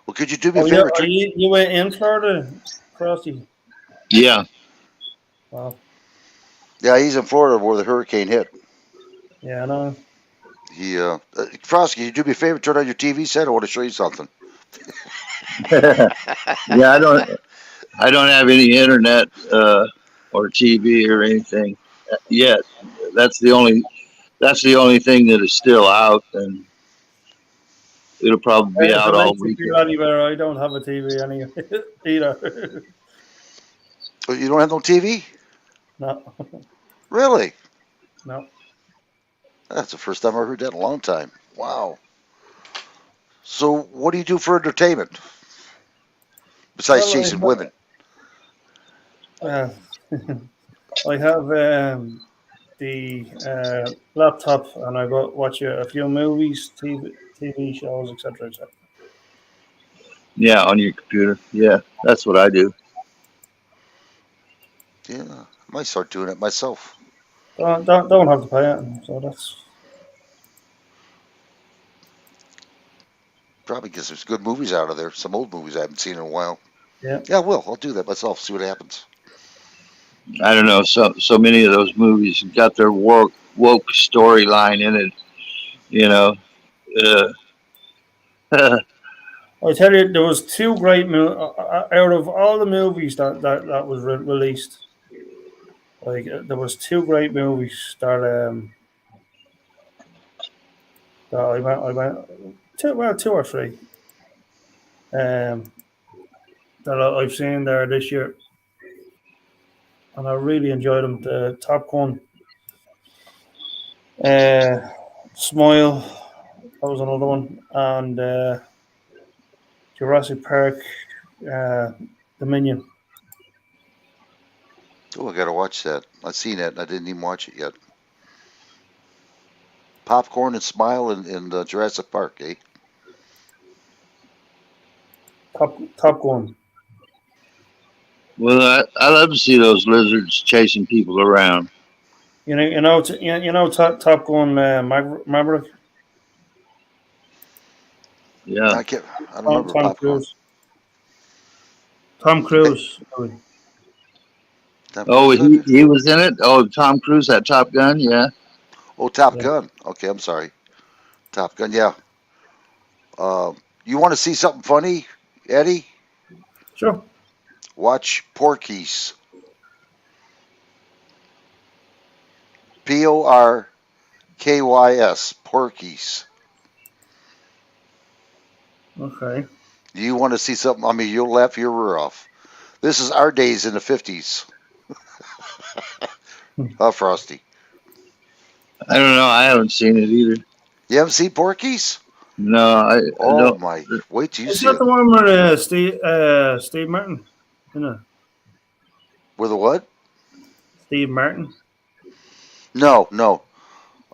Well, could you do me a Oh, yeah. favor? Are you were in Florida, Frosty? Yeah. Wow. Yeah, he's in Florida where the hurricane hit. Yeah, I know. Frosty, could you do me a favor? Turn on your TV set. I want to show you something. Yeah, I don't have any internet or TV or anything yet. That's the only that's the only thing that is still out, and it'll probably be If it out all makes you feel weekend. any better, I don't have a TV any either. Oh, you don't have no TV? No, Really? no. That's the first time I've heard that in a long time. Wow. So, what do you do for entertainment besides Well, chasing women? uh, I have the laptop, and I go watch a few movies, TV shows, etc., etc. Yeah, on your computer. Yeah, that's what I do. Yeah, I might start doing it myself. Don't have to pay it, so that's Probably because there's good movies out of there. Some old movies I haven't seen in a while. yeah. Yeah, I will. I'll do that myself. See what happens. I don't know. So many of those movies got their woke storyline in it. You know. Uh, I tell you, there was two great out of all the movies that was released. Like there was two great movies that I went two or three that I've seen there this year, and I really enjoyed them. The Top Gun, uh, Smile, that was another one, and Jurassic Park, uh, Dominion. Oh, I gotta watch that. I've seen it. I didn't even watch it yet. Popcorn and Smile in Jurassic Park, eh? Top Gun. well, I love to see those lizards chasing people around. Top Gun Maverick. Yeah. I can't. I don't remember Tom Popcorn. Cruise. Tom Hey, Cruise. Tom Oh, Cruise in it? he was in it. Oh, Tom Cruise, that Top Gun. Yeah. Oh, Top Yeah. Gun. Okay, I'm sorry. Top Gun. Yeah. You want to see something funny, Eddie? Sure. Watch Porky's. Porkys. Porky's. Okay. Do you want to see something? I mean, you'll laugh your rear off. This is our days in the 50s. Frosty. I don't know. I haven't seen it either. You haven't seen Porky's? No, I Oh don't. my! Wait till you Is see that it. the one where Steve Martin? You know, With a what? Steve Martin. No, no.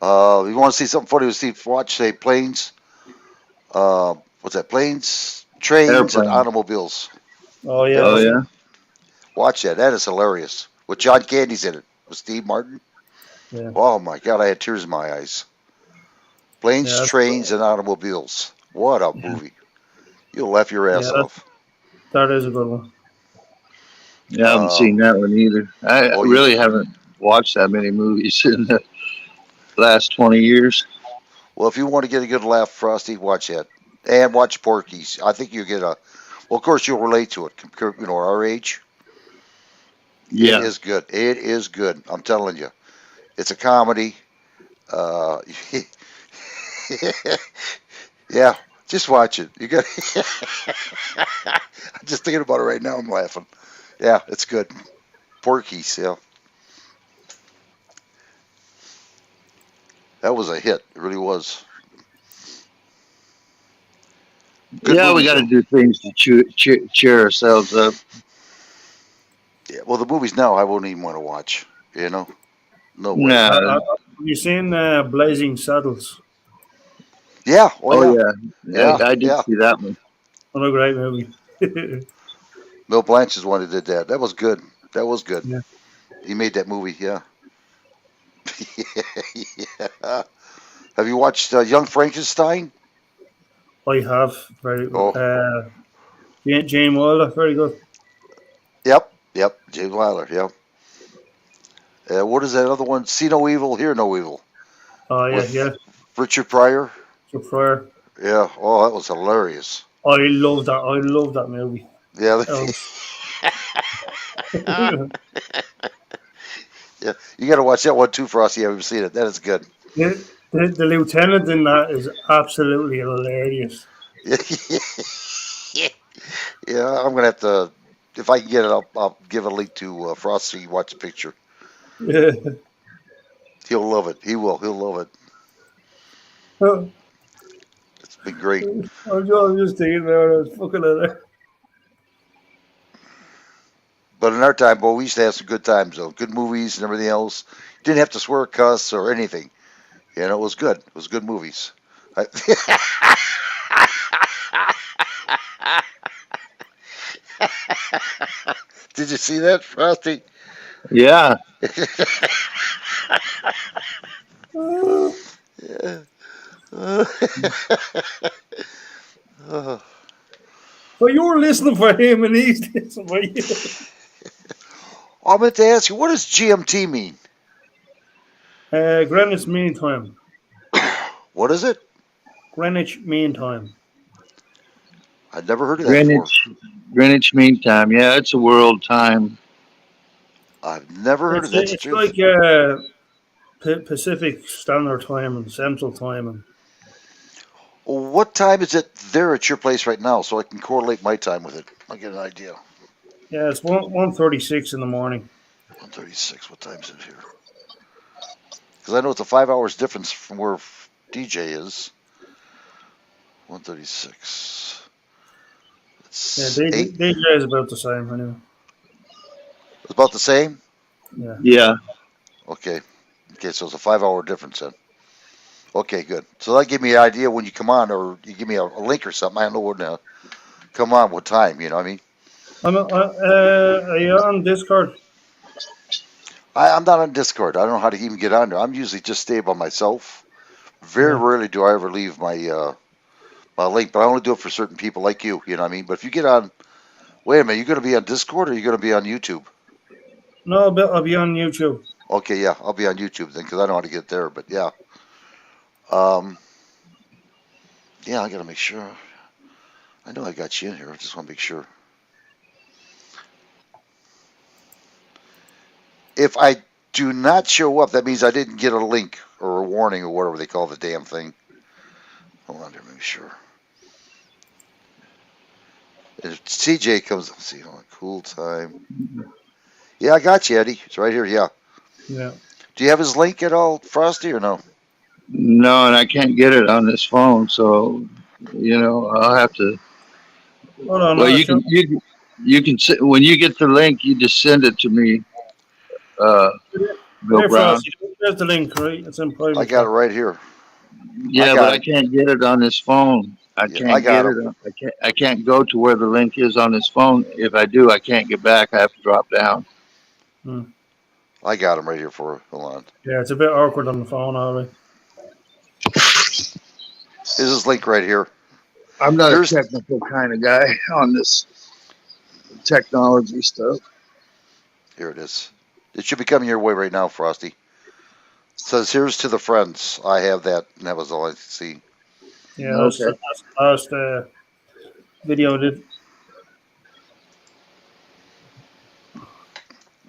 You want to see something funny with Steve? Watch, say, planes. What's that? Planes, trains, and Airplane. automobiles. Oh yeah, Oh That's yeah. watch that. That is hilarious. With John Candy's in it. With Steve Martin. yeah, Oh my God! I had tears in my eyes. Planes, yeah, trains, and automobiles. What a yeah, movie! You'll laugh your yeah. ass off. That is a good one. Yeah, I haven't Uh, seen that one either. I oh, you. really haven't watched that many movies in the last 20 years. Well, if you want to get a good laugh, Frosty, watch that, and watch Porky's. I think you get a. Well, of course, you'll relate to it. You know, our age. It Yeah. is good. It is good. I'm telling you, it's a comedy. Uh, yeah, just watch it. You got. I'm just thinking about it right now. I'm laughing. Yeah, it's good. Porky's. Yeah, that was a hit. It really was. Good Yeah, we movies got to though. do things to cheer ourselves up. Yeah. Well, the movies now I wouldn't even want to watch. You know, no way. Nah. Have you seen Blazing Saddles? Yeah. Oh Oh yeah. yeah. Yeah. I did Yeah. see that one. What a great movie. Bill Blanche is one who did that. That was good. That was good. Yeah. He made that movie. Yeah. Yeah. Have you watched Young Frankenstein? I have very Oh, Jane Wilder, very good. yep, yep. James Wyler. Yep. What is that other one? See No Evil, Hear No Evil Oh yeah, with yeah. Richard Pryor. So Fryer. Yeah. Oh, that was hilarious. I love that. I love that movie. Yeah. That was, Yeah. You got to watch that one too, Frosty. I haven't seen it. That is good. the lieutenant in that is absolutely hilarious. Yeah. I'm gonna have to. If I can get it, I'll give a link to Frosty. Watch the picture. He'll love it. He will. He'll love it. I'm It's been great. just thinking about it. It's fucking hilarious. But in our time, boy, we used to have some good times, though. Good movies and everything else. Didn't have to swear, cuss, or anything. You know, it was good. It was good movies. I, did you see that, Frosty? Yeah. Yeah. So you're listening for him and he's listening for you. I meant to ask you, what does GMT mean? Greenwich Mean Time. What is it? Greenwich Mean Time. I'd never heard of that before. Greenwich Mean Time. Yeah, it's a world time. I've never heard of that. That's the It's truth. like Pacific Standard Time and Central Time. And Well, what time is it there at your place right now, so I can correlate my time with it? I'll get an idea. yeah, it's 1:36 in the morning. 1:36. What time is it here? Because I know it's a 5 hours difference from where DJ is. 1:36. Yeah, It's eight. DJ is about the same anyway. It's about the same. Yeah. Yeah. Okay. Okay, so it's a 5 hour difference then. Okay, good. So that give me an idea when you come on, or you give me a link or something. I don't know when to come on, what time. You know what I mean? Are you on Discord? I'm not on Discord. I don't know how to even get on there. I'm usually just stay by myself. Very Yeah. rarely do I ever leave my my link, but I only do it for certain people like you. You know what I mean? But if you get on, wait a minute, you're going to be on Discord or you're going to be on YouTube? No, I'll be on YouTube. Okay, yeah, I'll be on YouTube then because I know how to get there. But yeah, um, yeah, I got to make sure. I know I got you in here. I just want to make sure. If I do not show up, that means I didn't get a link or a warning or whatever they call the damn thing. Hold on, let me make sure. If CJ comes, let's see, hold on, cool time. Yeah, I got you, Eddie. It's right here. Yeah. Yeah. Do you have his link at all, Frosty, or no? No, and I can't get it on this phone, so I'll have to. Hold on, Well, I'll you show. can when you get the link, you just send it to me, uh, Bill Here, Brown. Frosty, there's the link, right? It's in I private got it chat. right here. I Yeah, but got I it. can't get it on this phone. I Yeah, I can't got get him. it. I can't go to where the link is on this phone. If I do, I can't get back. I have to drop down. Hmm. I got him right here for her. Hold on. Yeah, it's a bit awkward on the phone, alright. Here's his link right here. I'm not a Here's technical kind of guy on this technology stuff. Here it is. It should be coming your way right now, Frosty. It says here's to the friends. I have that, and that was all I see. Yeah, that's Okay. the last video I did.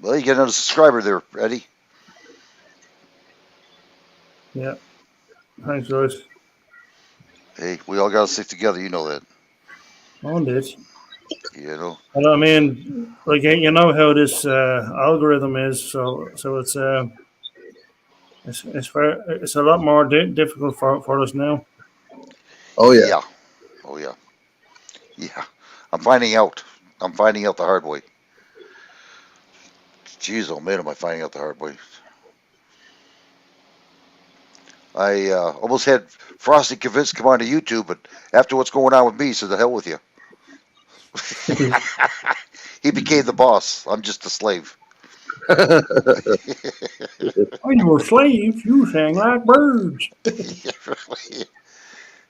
Well, you get another subscriber there, Eddie. Yeah. Thanks, Royce. Hey, we all got to stick together. You know that. On this. You know. Well, I mean, like you know how this algorithm is, so it's a lot more difficult for us now. Oh yeah. Yeah. Oh yeah. Yeah. I'm finding out. I'm finding out the hard way. Jeez, oh man, am I finding out the hard way? I almost had Frosty convinced to come onto YouTube, but after what's going on with me, he said, "The hell with you." He became the boss. I'm just a slave. When you were slaves, you sang like birds.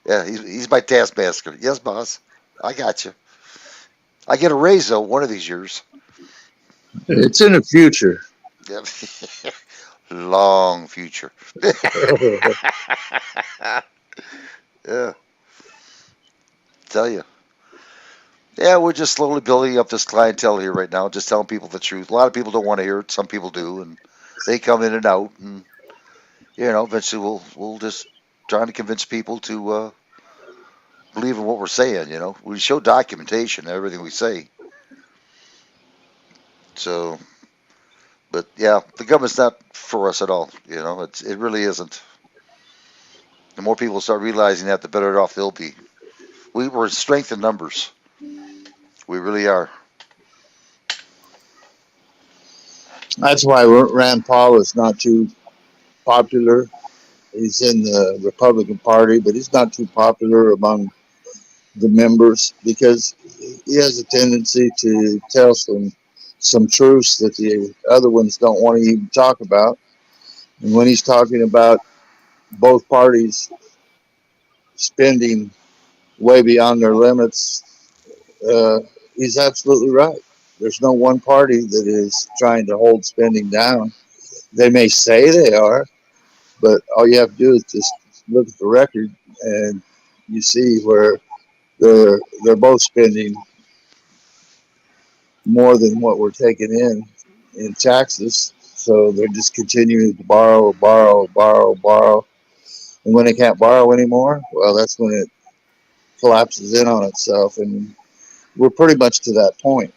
Yeah, he's my taskmaster. Yes, boss. I got you. I get a raise though one of these years. It's in the future. Yep. Long future. Yeah, tell you. Yeah, we're just slowly building up this clientele here right now, just telling people the truth. A lot of people don't want to hear it. Some people do, and they come in and out, and eventually we'll just trying to convince people to believe in what we're saying. We show documentation, everything we say. So, but yeah, the government's not for us at all. It really isn't. The more people start realizing that, the better off they'll be. We're strength in numbers. We really are. That's why Rand Paul is not too popular. He's in the Republican Party, but he's not too popular among the members because he has a tendency to tell some truths that the other ones don't want to even talk about. And when he's talking about both parties spending way beyond their limits, uh, he's absolutely right. There's no one party that is trying to hold spending down. They may say they are, but all you have to do is just look at the record, and you see where they're both spending more than what we're taking in taxes. So they're just continuing to borrow, borrow, borrow, borrow. And when they can't borrow anymore, well, that's when it collapses in on itself. And we're pretty much to that point.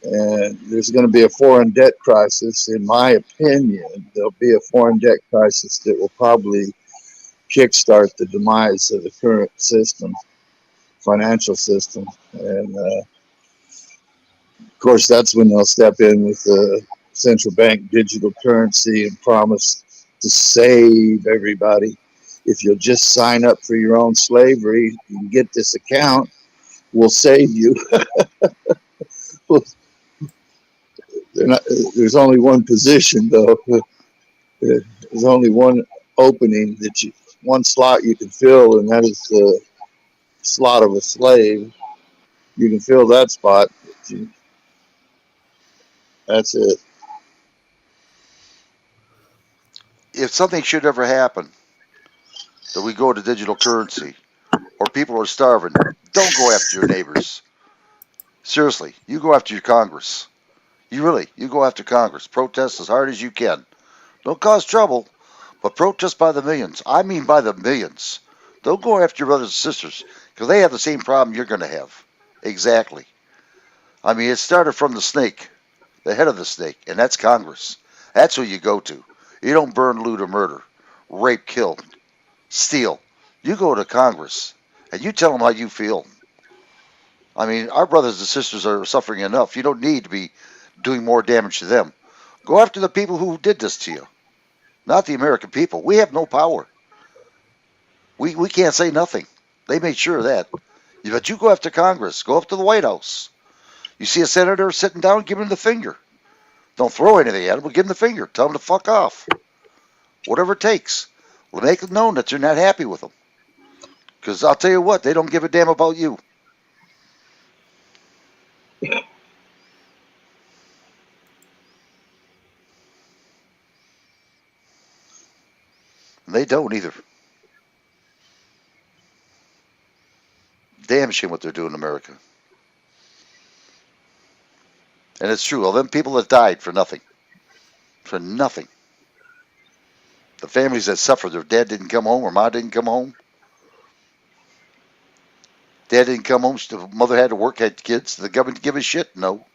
And there's going to be a foreign debt crisis. In my opinion, there'll be a foreign debt crisis that will probably kickstart the demise of the current system, financial system. And of course, that's when they'll step in with the central bank digital currency and promise to save everybody. If you'll just sign up for your own slavery and get this account, we'll save you. Not, there's only one position, though. There's only one opening one slot you can fill, and that is the slot of a slave. You can fill that spot. That's it. If something should ever happen, that we go to digital currency, or people are starving, don't go after your neighbors. Seriously, you go after your Congress. You go after Congress. Protest as hard as you can. Don't cause trouble, but protest by the millions. I mean by the millions. Don't go after your brothers and sisters because they have the same problem you're going to have. Exactly. I mean, it started from the snake, the head of the snake, and that's Congress. That's who you go to. You don't burn, loot, or murder, rape, kill, steal. You go to Congress and you tell them how you feel. I mean, our brothers and sisters are suffering enough. You don't need to be doing more damage to them. Go after the people who did this to you, not the American people. We have no power. We can't say nothing. They made sure of that. But you go after Congress. Go up to the White House. You see a senator sitting down, give him the finger. Don't throw anything at him, but give him the finger. Tell him to fuck off. Whatever it takes. Make it known that you're not happy with them. Because I'll tell you what, they don't give a damn about you. They don't either. Damn shame what they're doing in America. And it's true. All them people that died for nothing. For nothing. The families that suffered, their dad didn't come home or mom didn't come home. Dad didn't come home. The mother had to work, had kids. The government give a shit? No.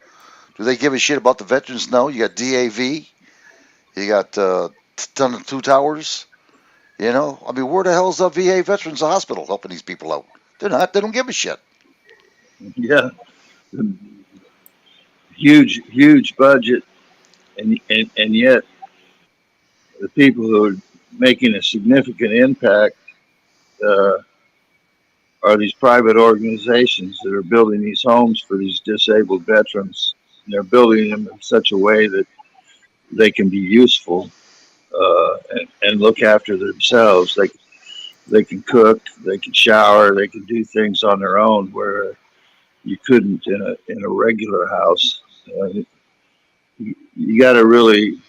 Do they give a shit about the veterans? No. You got DAV. You got Two Towers. You know, I mean, where the hell's the VA Veterans Hospital helping these people out? They're not. They don't give a shit. Yeah, huge budget, and yet the people who are making a significant impact are these private organizations that are building these homes for these disabled veterans. And they're building them in such a way that they can be useful and look after themselves. They can cook, they can shower, they can do things on their own where you couldn't in a regular house. You got to really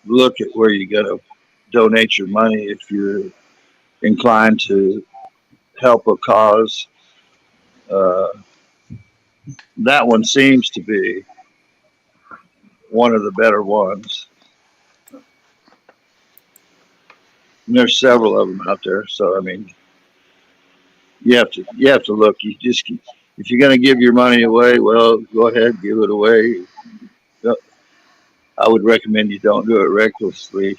look at where you got to donate your money if you're inclined to help a cause. That one seems to be one of the better ones. And there's several of them out there, so I mean, you have to look. You just if you're going to give your money away, well, go ahead, give it away. I would recommend you don't do it recklessly.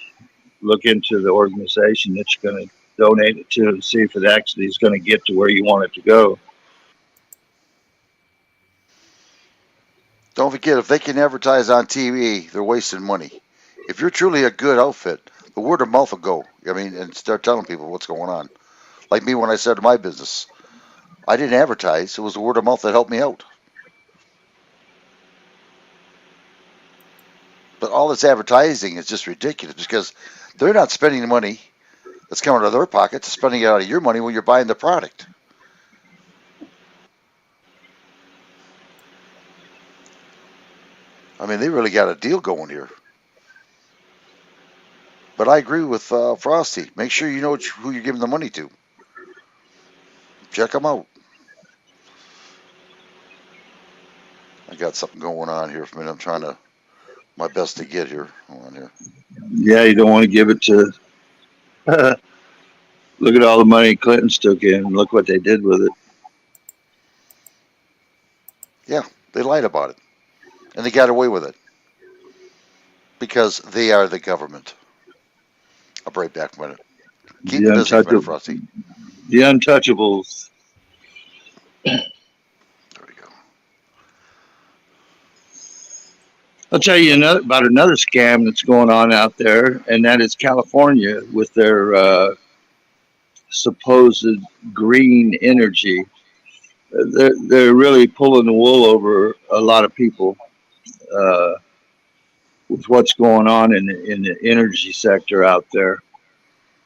Look into the organization that you're going to donate it to and see if it actually is going to get to where you want it to go. Don't forget, if they can advertise on TV, they're wasting money. If you're truly a good outfit, the word of mouth will go. I mean, and start telling people what's going on. Like me when I started my business, I didn't advertise. It was the word of mouth that helped me out. But all this advertising is just ridiculous because they're not spending the money that's coming out of their pocket, they're spending it out of your money when you're buying the product. I mean, they really got a deal going here. But I agree with Frosty. Make sure you know who you're giving the money to. Check them out. I got something going on here for me. I'm trying to my best to get here. Hold on here. Yeah, you don't want to give it to. Look at all the money Clinton's took in. Look what they did with it. Yeah, they lied about it, and they got away with it because they are the government. I'll be right back a minute. Keep The busy, untouchable, Frosty. the untouchables. There we go. I'll tell you about another scam that's going on out there, and that is California with their supposed green energy. They're really pulling the wool over a lot of people uh, with what's going on in the energy sector out there.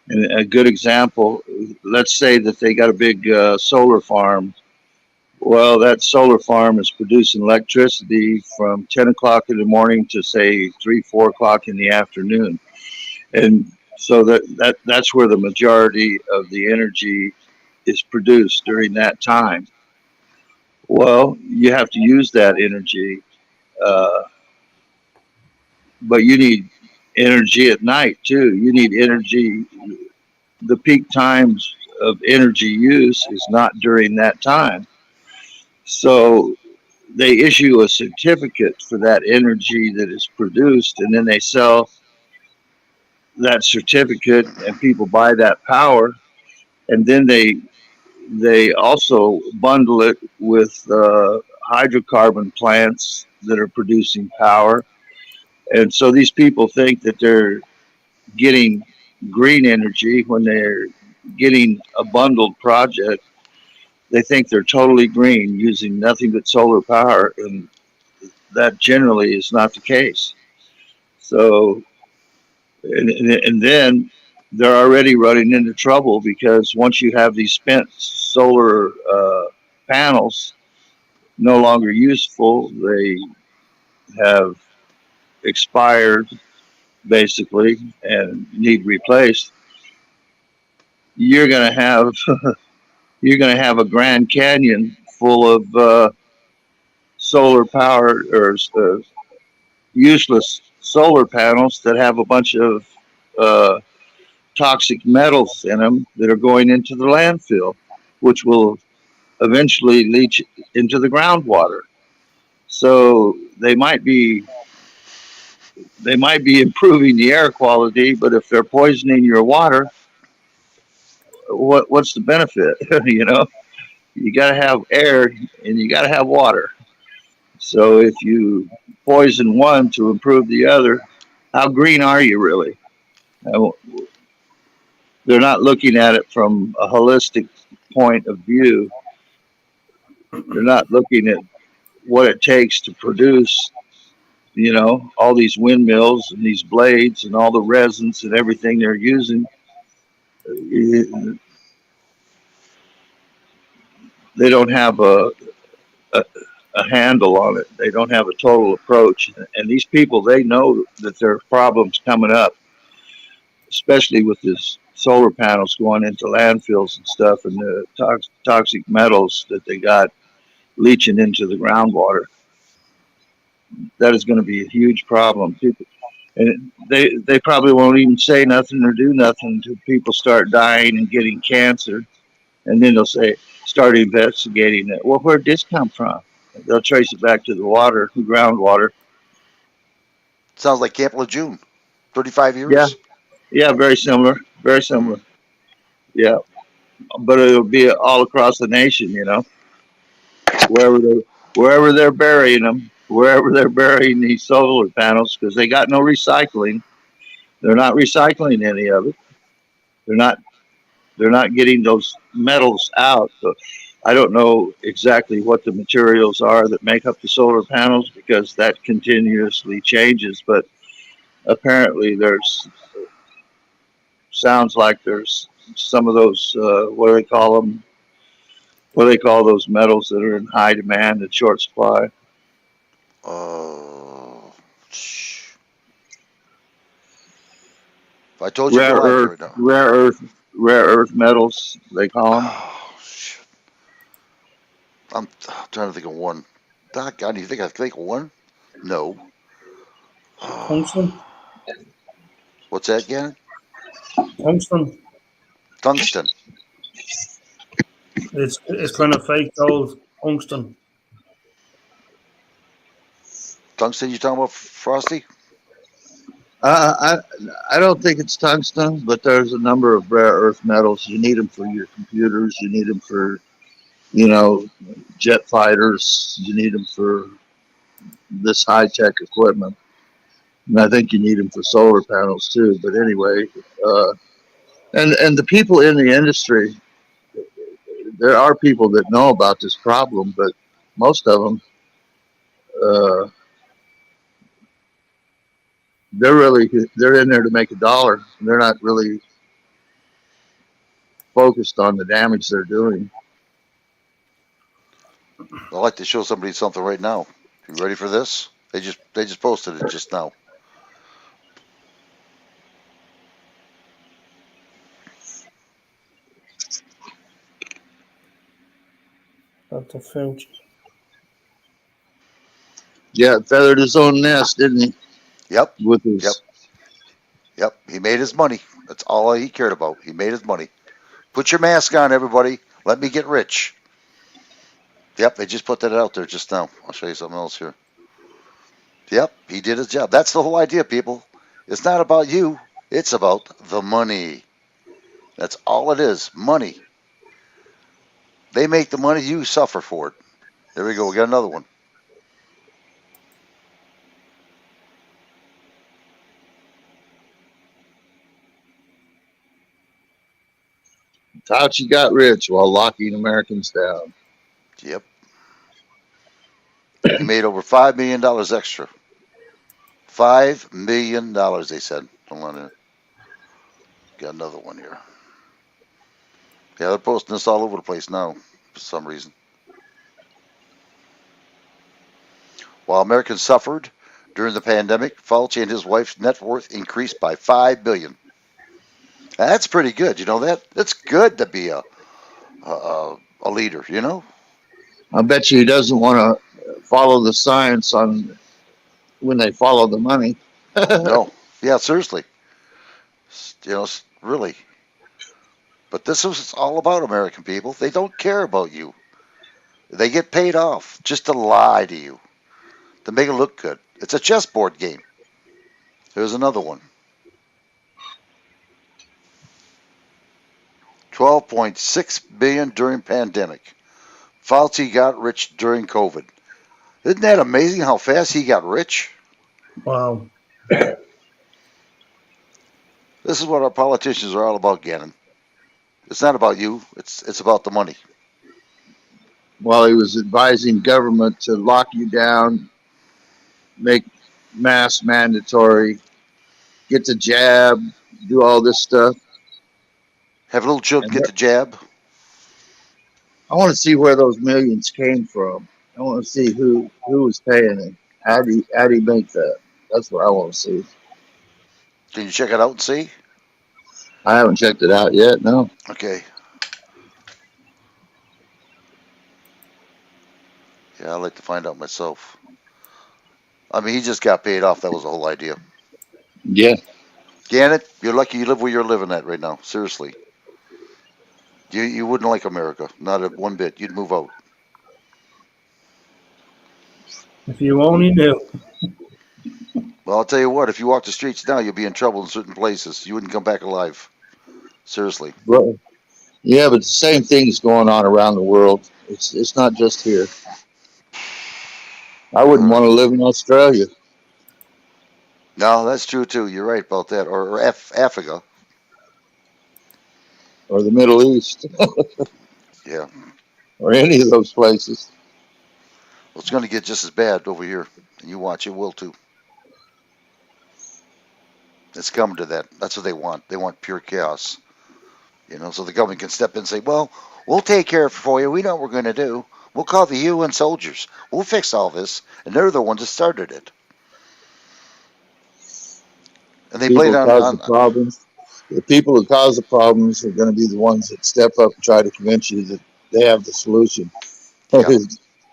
And a good example, let's say that they got a big solar farm. Well, that solar farm is producing electricity from 10 o'clock in the morning to say 4 o'clock in the afternoon. And so that's where the majority of the energy is produced during that time. Well, you have to use that energy. but you need energy at night too. You need energy. The peak times of energy use is not during that time. So they issue a certificate for that energy that is produced, and then they sell that certificate, and people buy that power, and then they also bundle it with hydrocarbon plants that are producing power. And so these people think that they're getting green energy when they're getting a bundled project. They think they're totally green using nothing but solar power, and that generally is not the case. So, and then they're already running into trouble because once you have these spent solar panels no longer useful, they have expired basically and need replaced. You're going to have you're going to have a Grand Canyon full of solar power or useless solar panels that have a bunch of uh, toxic metals in them that are going into the landfill, which will eventually leach into the groundwater. So they might be improving the air quality, but if they're poisoning your water, what's the benefit? You know, you got to have air and you got to have water. So if you poison one to improve the other, how green are you really? Uh, They're not looking at it from a holistic point of view. They're not looking at what it takes to produce, all these windmills and these blades and all the resins and everything they're using. They don't have a, a handle on it. They don't have a total approach. And these people, they know that there are problems coming up, especially with this solar panels going into landfills and stuff, and the toxic metals that they got leaching into the groundwater. That is going to be a huge problem. People, and they probably won't even say nothing or do nothing until people start dying and getting cancer, and then they'll say start investigating it. Well, where'd this come from? They'll trace it back to the water, the groundwater. Sounds like Camp Lejeune. 35 Yeah, years. yeah, very similar, very Mm. similar. Yeah, but it'll be all across the nation, wherever they wherever they're burying them, wherever they're burying these solar panels, because they got no recycling. They're not recycling any of it. They're not they're not getting those metals out. So I don't know exactly what the materials are that make up the solar panels because that continuously changes. But apparently, there's sounds like there's some of those what do they call them? What do they call those metals that are in high demand and short supply? Oh, if I told you, Rare go on earth, right now. rare earth, rare earth metals. They call them. Oh, shit. I'm trying to think of one. Doc, God, do you think I think of one? No. Tungsten. What's that, Gannon? Tungsten. Tungsten. It's kind of fake gold. Tungsten. Tungsten, you talking about, Frosty? I don't think it's tungsten, but there's a number of rare earth metals. You need them for your computers. You need them for you know jet fighters. You need them for this high tech equipment, and I think you need them for solar panels too. But anyway, uh, and the people in the industry, there are people that know about this problem, but most of them, uh, they're in there to make a dollar. They're not really focused on the damage they're doing. I'd like to show somebody something right now. You ready for this? They just posted it just now. Dr. Fauci. Yeah, feathered his own nest, didn't he? Yep. with Yep. his. Yep. He made his money. That's all he cared about. He made his money. Put your mask on, everybody. Let me get rich. Yep. They just put that out there just now. I'll show you something else here. Yep. He did his job. That's the whole idea, people. It's not about you. It's about the money. That's all it is. Money. They make the money. You suffer for it. There we go. We got another one. Fauci got rich while locking Americans down. Yep. He made over $5 million extra. $5 million, they said. Hold on here. Got another one here. Yeah, they're posting this all over the place now for some reason. While Americans suffered during the pandemic, Fauci and his wife's net worth increased by $5 billion. That's pretty good. You know that? It's good to be a leader. You know? I bet you he doesn't want to follow the science on when they follow the money. No. Yeah, seriously. You know, really. But this is all about American people. They don't care about you. They get paid off just to lie to you, to make it look good. It's a chessboard game. There's another one. 12.6 billion during pandemic. Fauci got rich during COVID. Isn't that amazing how fast he got rich? Wow. This is what our politicians are all about, Gannon. It's not about you. It's about the money. While he was advising government to lock you down, make masks mandatory, get the jab, do all this stuff. Have little children And get the jab. I want to see where those millions came from. I want to see who was paying it. How do you make that? That's what I want to see. Can you check it out and see? I haven't checked it out yet. No. Okay. Yeah, I'd like to find out myself. I mean, he just got paid off. That was the whole idea. Yeah. Gannon, you're lucky you live where you're living at right now. Seriously. You wouldn't like America. Not a one bit. You'd move out. If you only knew. Well, I'll tell you what. If you walk the streets now, you'll be in trouble in certain places. You wouldn't come back alive. Seriously. Well, yeah, but the same thing is going on around the world. It's not just here. I wouldn't want to live in Australia. No, that's true too. You're right about that. Or Africa. Or the Middle East. Yeah. Or any of those places. Well, it's going to get just as bad over here. And you watch, it will too. It's coming to that. That's what they want. They want pure chaos. You know, so the government can step in and say, well, we'll take care of it for you. We know what we're going to do. We'll call the UN soldiers. We'll fix all this. And they're the ones that started it. And they blame People it cause the problems. The people who cause the problems are going to be the ones that step up and try to convince you that they have the solution. Yeah.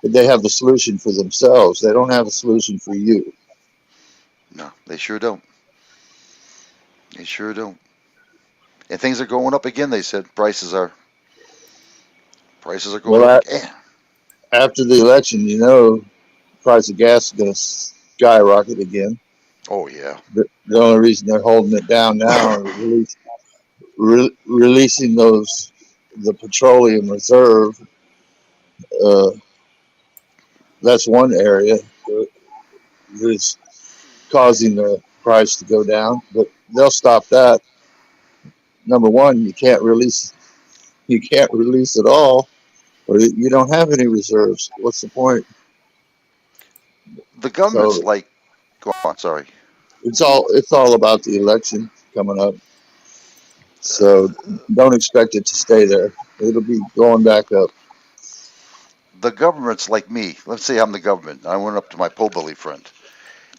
They have the solution for themselves. They don't have a solution for you. No, they sure don't. They sure don't. And things are going up again, they said. Prices are going up again. After the election, you know, the price of gas is going to skyrocket again. Oh, yeah. The only reason they're holding it down now is releasing the petroleum reserve. That's one area that's causing the price to go down, but they'll stop that. Number one, you can't release it all, or you don't have any reserves. What's the point? The government's like, go on, sorry. It's all about the election coming up. So don't expect it to stay there. It'll be going back up. The government's like me. Let's say I'm the government. I went up to my po-belly friend,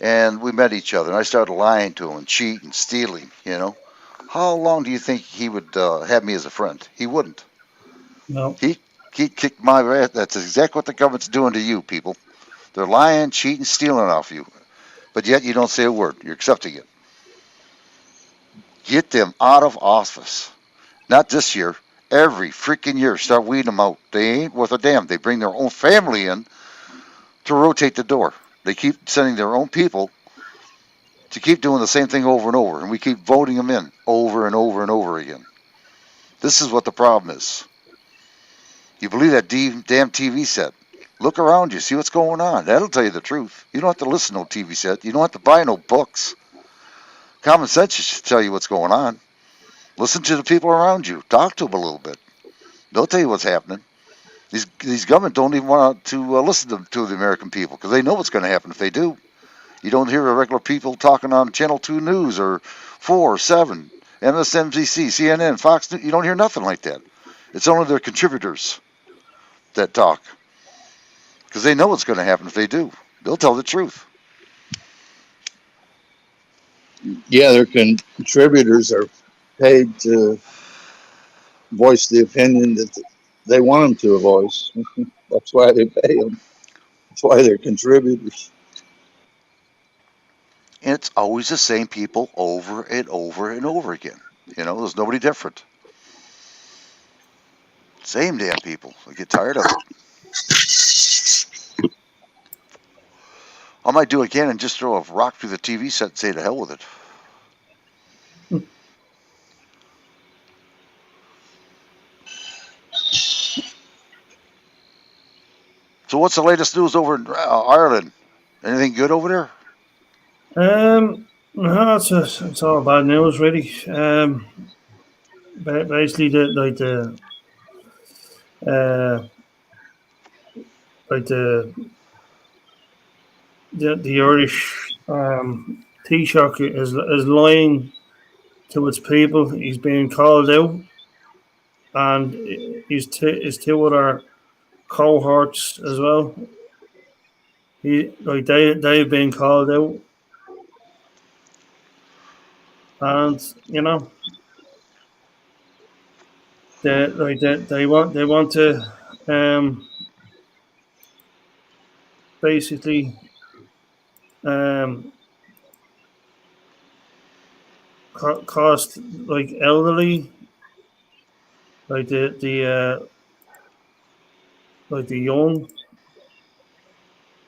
and we met each other, and I started lying to him and cheating, stealing, you know. How long do you think he would have me as a friend? He wouldn't. No. He'd kick my ass. That's exactly what the government's doing to you, people. They're lying, cheating, stealing off you. but yet you don't say a word. You're accepting it. Get them out of office. Not this year. Every freaking year, start weeding them out. They ain't worth a damn. They bring their own family in to rotate the door. They keep sending their own people to keep doing the same thing over and over, and we keep voting them in over and over and over again. This is what the problem is. You believe that damn TV set. Look around you, see what's going on. That'll tell you the truth. You don't have to listen to no TV set. You don't have to buy no books. Common sense should tell you what's going on. Listen to the people around you. Talk to them a little bit. They'll tell you what's happening. These government don't even want to listen to the American people because they know what's going to happen if they do. You don't hear regular people talking on Channel 2 News or 4, 7, MSNBC, CNN, Fox News. You don't hear nothing like that. It's only their contributors that talk because they know what's going to happen if they do. They'll tell the truth. Yeah, their contributors are paid to voice the opinion that they want them to voice. That's why they pay them. That's why they're contributors. And it's always the same people over and over and over again. There's nobody different. Same damn people. I get tired of it. I might do again and just throw a rock through the TV set and say to hell with it. So what's the latest news over in Ireland? Anything good over there? No, it's all bad news, really. Basically, the Irish Taoiseach is lying to its people. He's being called out, and his two other cohorts as well. They've been called out, and they want to basically cost like elderly, like the young,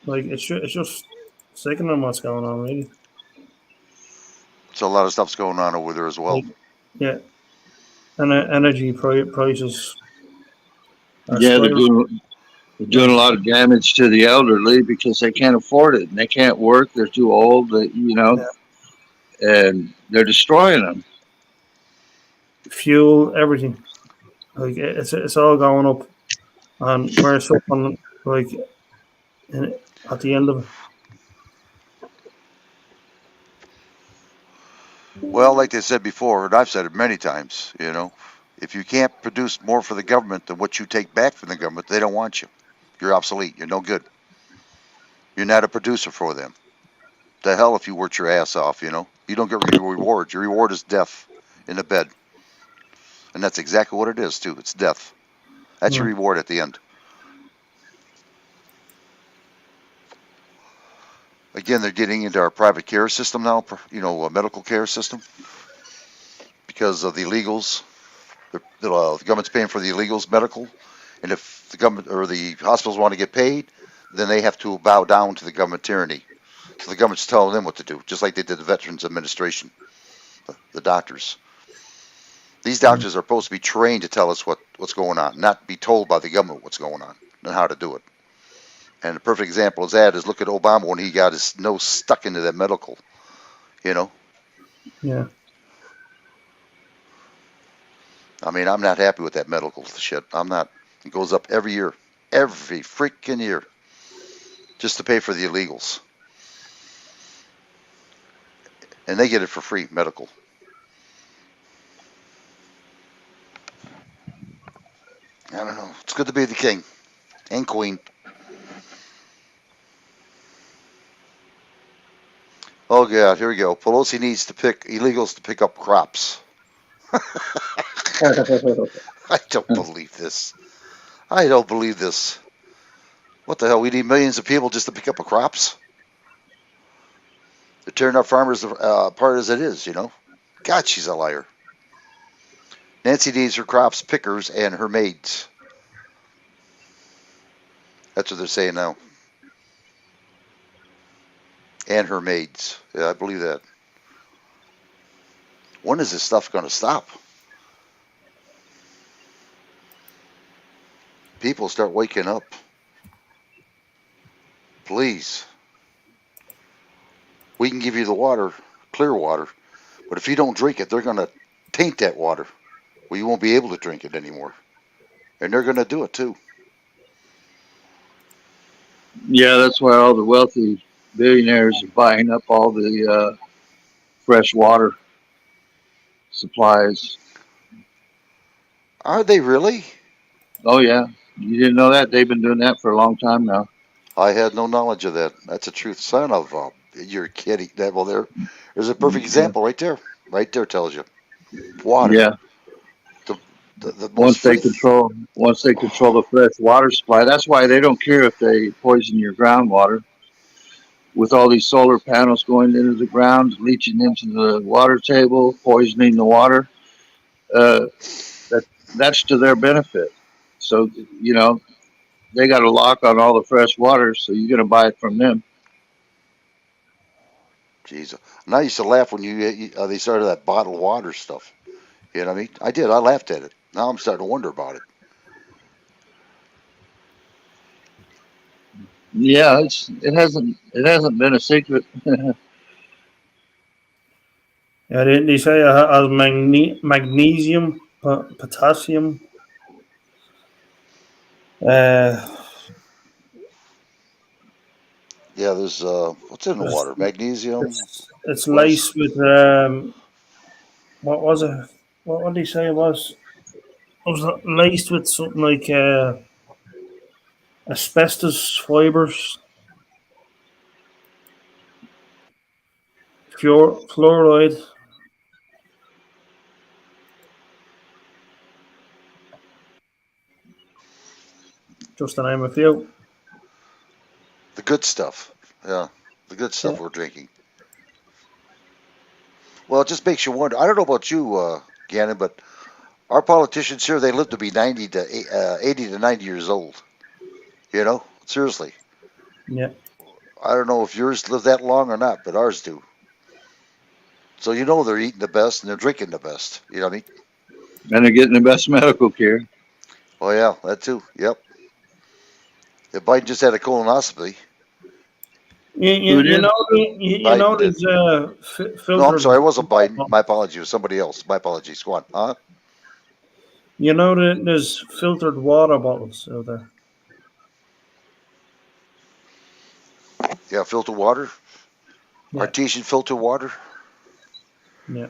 like it's just sickening what's going on, really. So a lot of stuff's going on over there as well. Yeah, and energy prices. Yeah, they're doing a lot of damage to the elderly because they can't afford it and they can't work. They're too old, and they're destroying them. Fuel, everything, like it's all going up, and we're suffering like at the end of it. Well, like they said before, and I've said it many times, if you can't produce more for the government than what you take back from the government, they don't want you. You're obsolete. You're no good. You're not a producer for them. The hell if you work your ass off, You don't get your reward. Your reward is death in the bed. And that's exactly what it is, too. It's death. That's your reward at the end. Again, they're getting into our private care system now, a medical care system, because of the illegals. The government's paying for the illegals' medical, and if the government or the hospitals want to get paid, then they have to bow down to the government tyranny. So the government's telling them what to do, just like they did the Veterans Administration, the doctors. These doctors are supposed to be trained to tell us what's going on, not be told by the government what's going on and how to do it. And a perfect example of that is look at Obama when he got his nose stuck into that medical, Yeah. I mean, I'm not happy with that medical shit. I'm not. It goes up every year. Every freaking year. Just to pay for the illegals. And they get it for free, medical. I don't know. It's good to be the king and queen. Oh, God, here we go. Pelosi needs illegals to pick up crops. I don't believe this. I don't believe this. What the hell? We need millions of people just to pick up crops? They're tearing our farmers apart as it is, you know. God, she's a liar. Nancy needs her crops pickers and her maids. That's what they're saying now. And her maids. Yeah, I believe that. When is this stuff going to stop? People start waking up. Please. We can give you the water, clear water, but if you don't drink it, they're going to taint that water. Well, you won't be able to drink it anymore. And they're going to do it too. Yeah, that's why all the wealthy billionaires are buying up all the fresh water supplies. Are they really? Oh yeah, you didn't know that? They've been doing that for a long time now. I had no knowledge of that. That's a truth. Son of you're kidding. That well, there's a perfect example right there. Right there tells you water. Yeah, The the most free. once they control the fresh water supply, that's why they don't care if they poison your groundwater. With all these solar panels going into the ground, leaching into the water table, poisoning the water, uh, that that's to their benefit. So you know they got a lock on all the fresh water, so you're gonna buy it from them. Jeez. And I used to laugh when they started that bottled water stuff. You know what I mean? I did. I laughed at it. Now I'm starting to wonder about it. Yeah, it hasn't been a secret. Yeah, they say it has magnesium, potassium. Uh, Yeah, there's what's in the water? Magnesium. it's What else? laced with what was it? What did he say it was? It was laced with something like asbestos fibers, fluoride. Just to name a few. The good stuff. Yeah, the good Yeah. stuff we're drinking. Well, it just makes you wonder. I don't know about you, Gannon, but our politicians here, they live to be 90 to 80 to 90 years old. You know, seriously. Yeah. I don't know if yours live that long or not, but ours do. So you know they're eating the best and they're drinking the best. You know what I mean? And they're getting the best medical care. Oh yeah, that too. Yep. If Biden just had a colonoscopy. Who You did? know you know Biden did. these No, I'm filtered. sorry. It wasn't Biden. My apologies. It was somebody else. My apologies. Go on. Huh? You know that there's filtered water bottles out there. Yeah, filter water. Yeah. Artesian filter water. Yeah.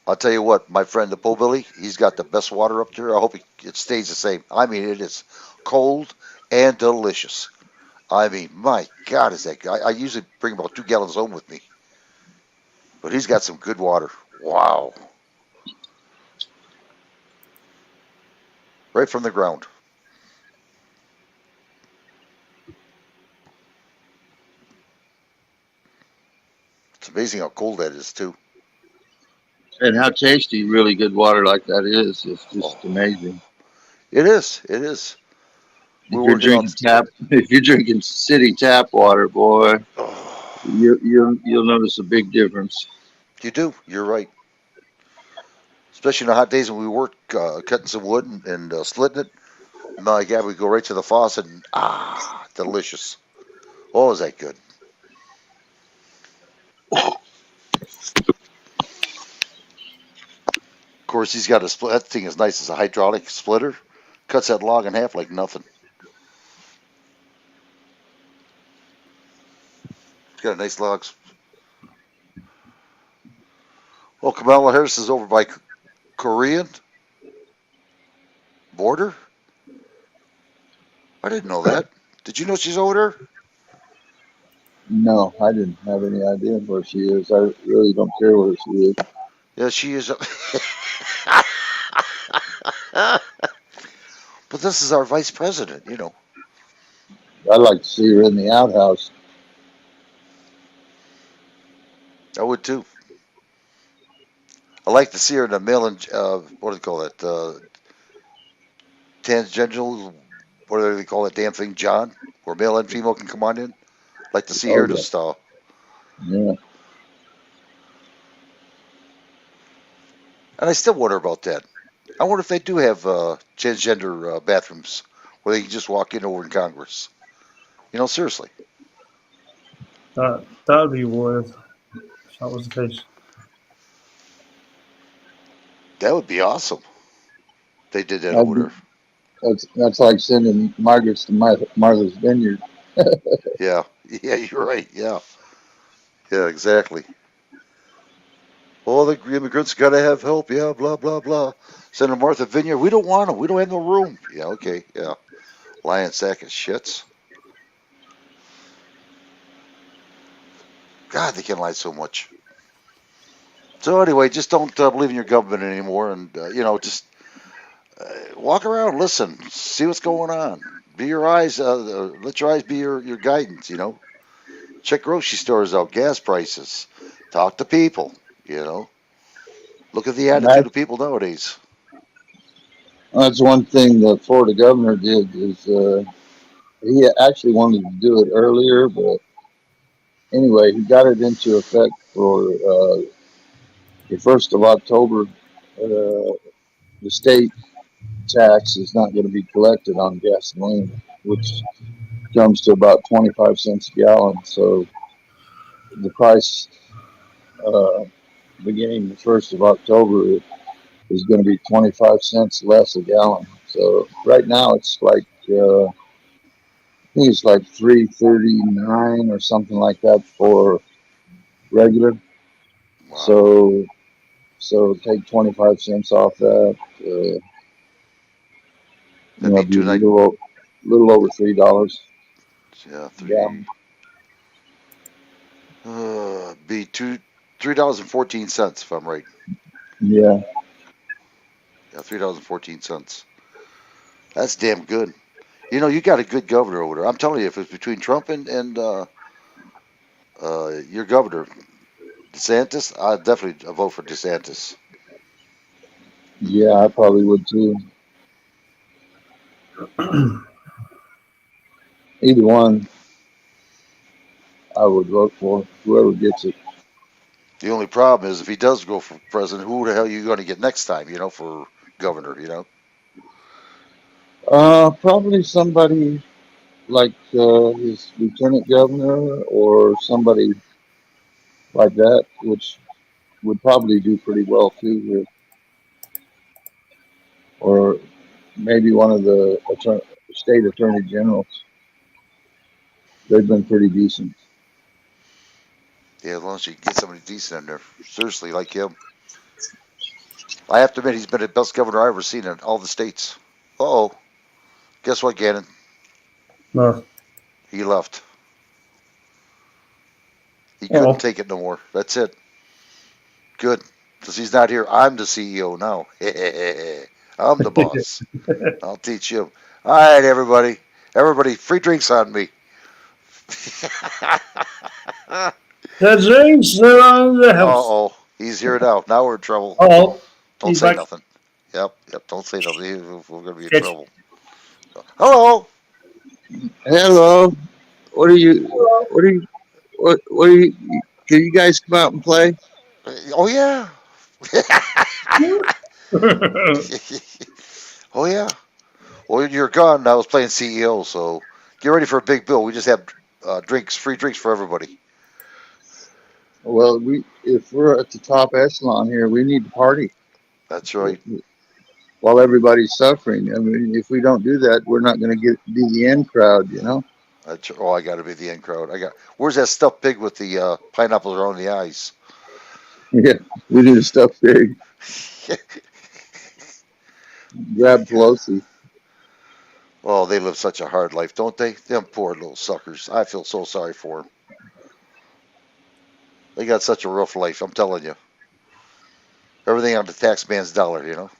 I'll tell you what, my friend the Po Billy, he's got the best water up there. I hope it stays the same. I mean, it is cold and delicious. I mean, my God, is that guy? I usually bring about 2 gallons home with me, but he's got some good water. Wow, right from the ground. It's amazing how cold that is too. And how tasty really good water like that is. It's just Oh, amazing. it is. It is. We're If you're working drinking out. if you're drinking city tap water, boy, Oh, you'll notice a big difference. you do. You're right. Especially in the hot days when we work cutting some wood and slitting it. My God, we go right to the faucet and delicious. Oh, is that good? Of course, he's got a split. That thing is nice. It's a hydraulic splitter. Cuts that log in half like nothing. It's got a nice log. Well, Kamala Harris is over by Korean border. I didn't know that. Did you know she's over there? No, I didn't have any idea where she is. I really don't care where she is. Yeah, she is. But this is our vice president, you know. I'd like to see her in the outhouse. too. I like to see her in a male and what do they call that? Transgender. What do they call that damn thing, John? Where male and female can come on in. Like to see Oh her yeah, just. yeah. And I still wonder about that. I wonder if they do have transgender bathrooms where they can just walk in over in Congress. Seriously, That'd be wild if that was the case. that would be awesome. They did that That'd over be, there. that's like sending migrants to Martha's Vineyard. Yeah, yeah, you're right. Yeah, yeah, exactly. Oh, the immigrants got to have help. Yeah, blah blah blah. Senator Martha Vineyard, we don't want them. We don't have no room. Yeah, okay, yeah. Lying sack of shits. God, they can lie so much. So anyway, just don't believe in your government anymore, and just walk around, listen, see what's going on. Be your eyes. Let your eyes be your guidance. Check grocery stores out, gas prices. Talk to people. You know, look at the attitude That, of people nowadays. that's one thing the Florida governor did is he actually wanted to do it earlier, but anyway, he got it into effect for the 1st of October. The state tax is not going to be collected on gasoline, which comes to about 25 cents a gallon. So the price uh, beginning the 1st of October is going to be 25 cents less a gallon. So right now it's like I think it's like 3.39 or something like that for regular. Wow, So take 25 cents off that. that'd be Be two a night. little over $3 Yeah, a gallon. be $3.14 if I'm right. Yeah, Yeah, $3.14. That's damn good. You got a good governor over there. I'm telling you, if it's between Trump and your governor, DeSantis, I'd definitely vote for DeSantis. yeah, I probably would too. Either one, I would vote for whoever gets it. The only problem is if he does go for president, who the hell are you going to get next time? For governor. Probably somebody like his lieutenant governor or somebody like that, which would probably do pretty well too here, or maybe one of the state attorney generals. They've been pretty decent. Yeah, as long as you can get somebody decent in there, seriously, like him. I have to admit, he's been the best governor I've ever seen in all the states. Oh, guess what, Gannon? No. He left. He couldn't Oh. take it no more. That's it. Good, because he's not here. I'm the CEO now. I'm the boss. I'll teach him. All right, everybody. Everybody, free drinks on me. The drinks are on the house. Oh, he's here now. Now we're in trouble. Oh, Don't he's say back. nothing. Yep. Don't say nothing. We're going to be in Sketch. trouble. Hello. Hello, what are you? What are you? What are you? Can you guys come out and play? Oh yeah. Oh yeah. Well, you're gone. I was playing CEO, so get ready for a big bill. We just have free drinks for everybody. Well, if we're at the top echelon here, we need to party That's right. while everybody's suffering. I mean, if we don't do that, we're not going to be the end crowd, you know? I got to be the end crowd. Where's that stuffed pig with the pineapples around the eyes? Yeah, we do the stuff big. Grab Pelosi. Oh, they live such a hard life, don't they? Them poor little suckers. I feel so sorry for them. They got such a rough life. I'm telling you. Everything on the tax man's dollar.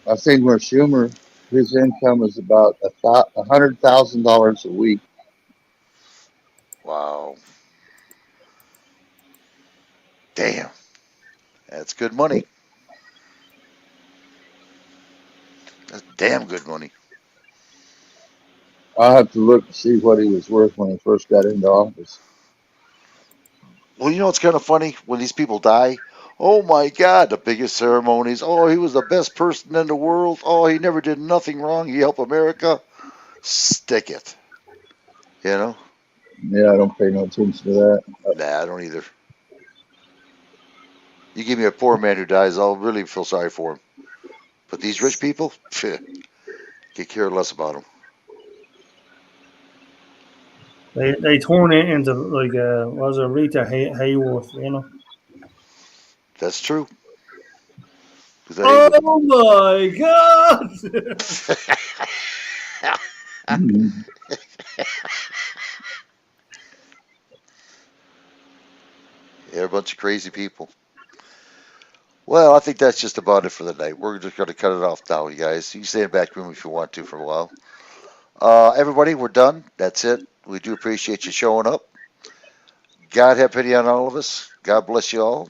I think where Schumer, his income is about $100,000 a week. Damn, that's good money. That's damn good money. I'll have to look to see what he was worth when he first got into office. Well, you know what's kind of funny? When these people die, oh my God, the biggest ceremonies. Oh, he was the best person in the world. Oh, he never did nothing wrong. He helped America. Stick it. You know? Yeah, I don't pay no attention to that. Nah, I don't either. You give me a poor man who dies, I'll really feel sorry for him. But these rich people, pfft, could care less about them. They turn it into like was a Rita Hayworth, you know. That's true. 'Cause that ain't Oh my God! Mhm. They're a bunch of crazy people. Well, I think that's just about it for the night. We're just going to cut it off now, you guys. You can stay in the back room if you want to for a while. Everybody, we're done. That's it. We do appreciate you showing up. God have pity on all of us. God bless you all.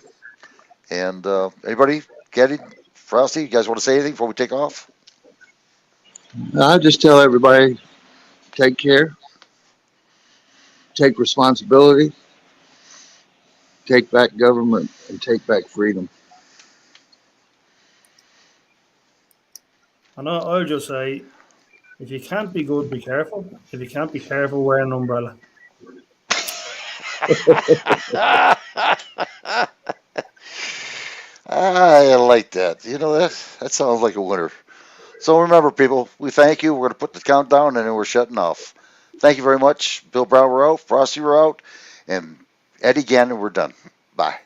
And anybody, Getty, Frosty, you guys want to say anything before we take off? I just tell everybody, take care, take responsibility, take back government, and take back freedom. And I'll just say, if you can't be good, be careful. If you can't be careful, wear an umbrella. I like that. You know that sounds like a winner. So remember, people, we thank you. We're going to put the countdown and then we're shutting off. Thank you very much. Bill Brown, we're out. Frosty, we're out. And Eddie Gannon, we're done. Bye.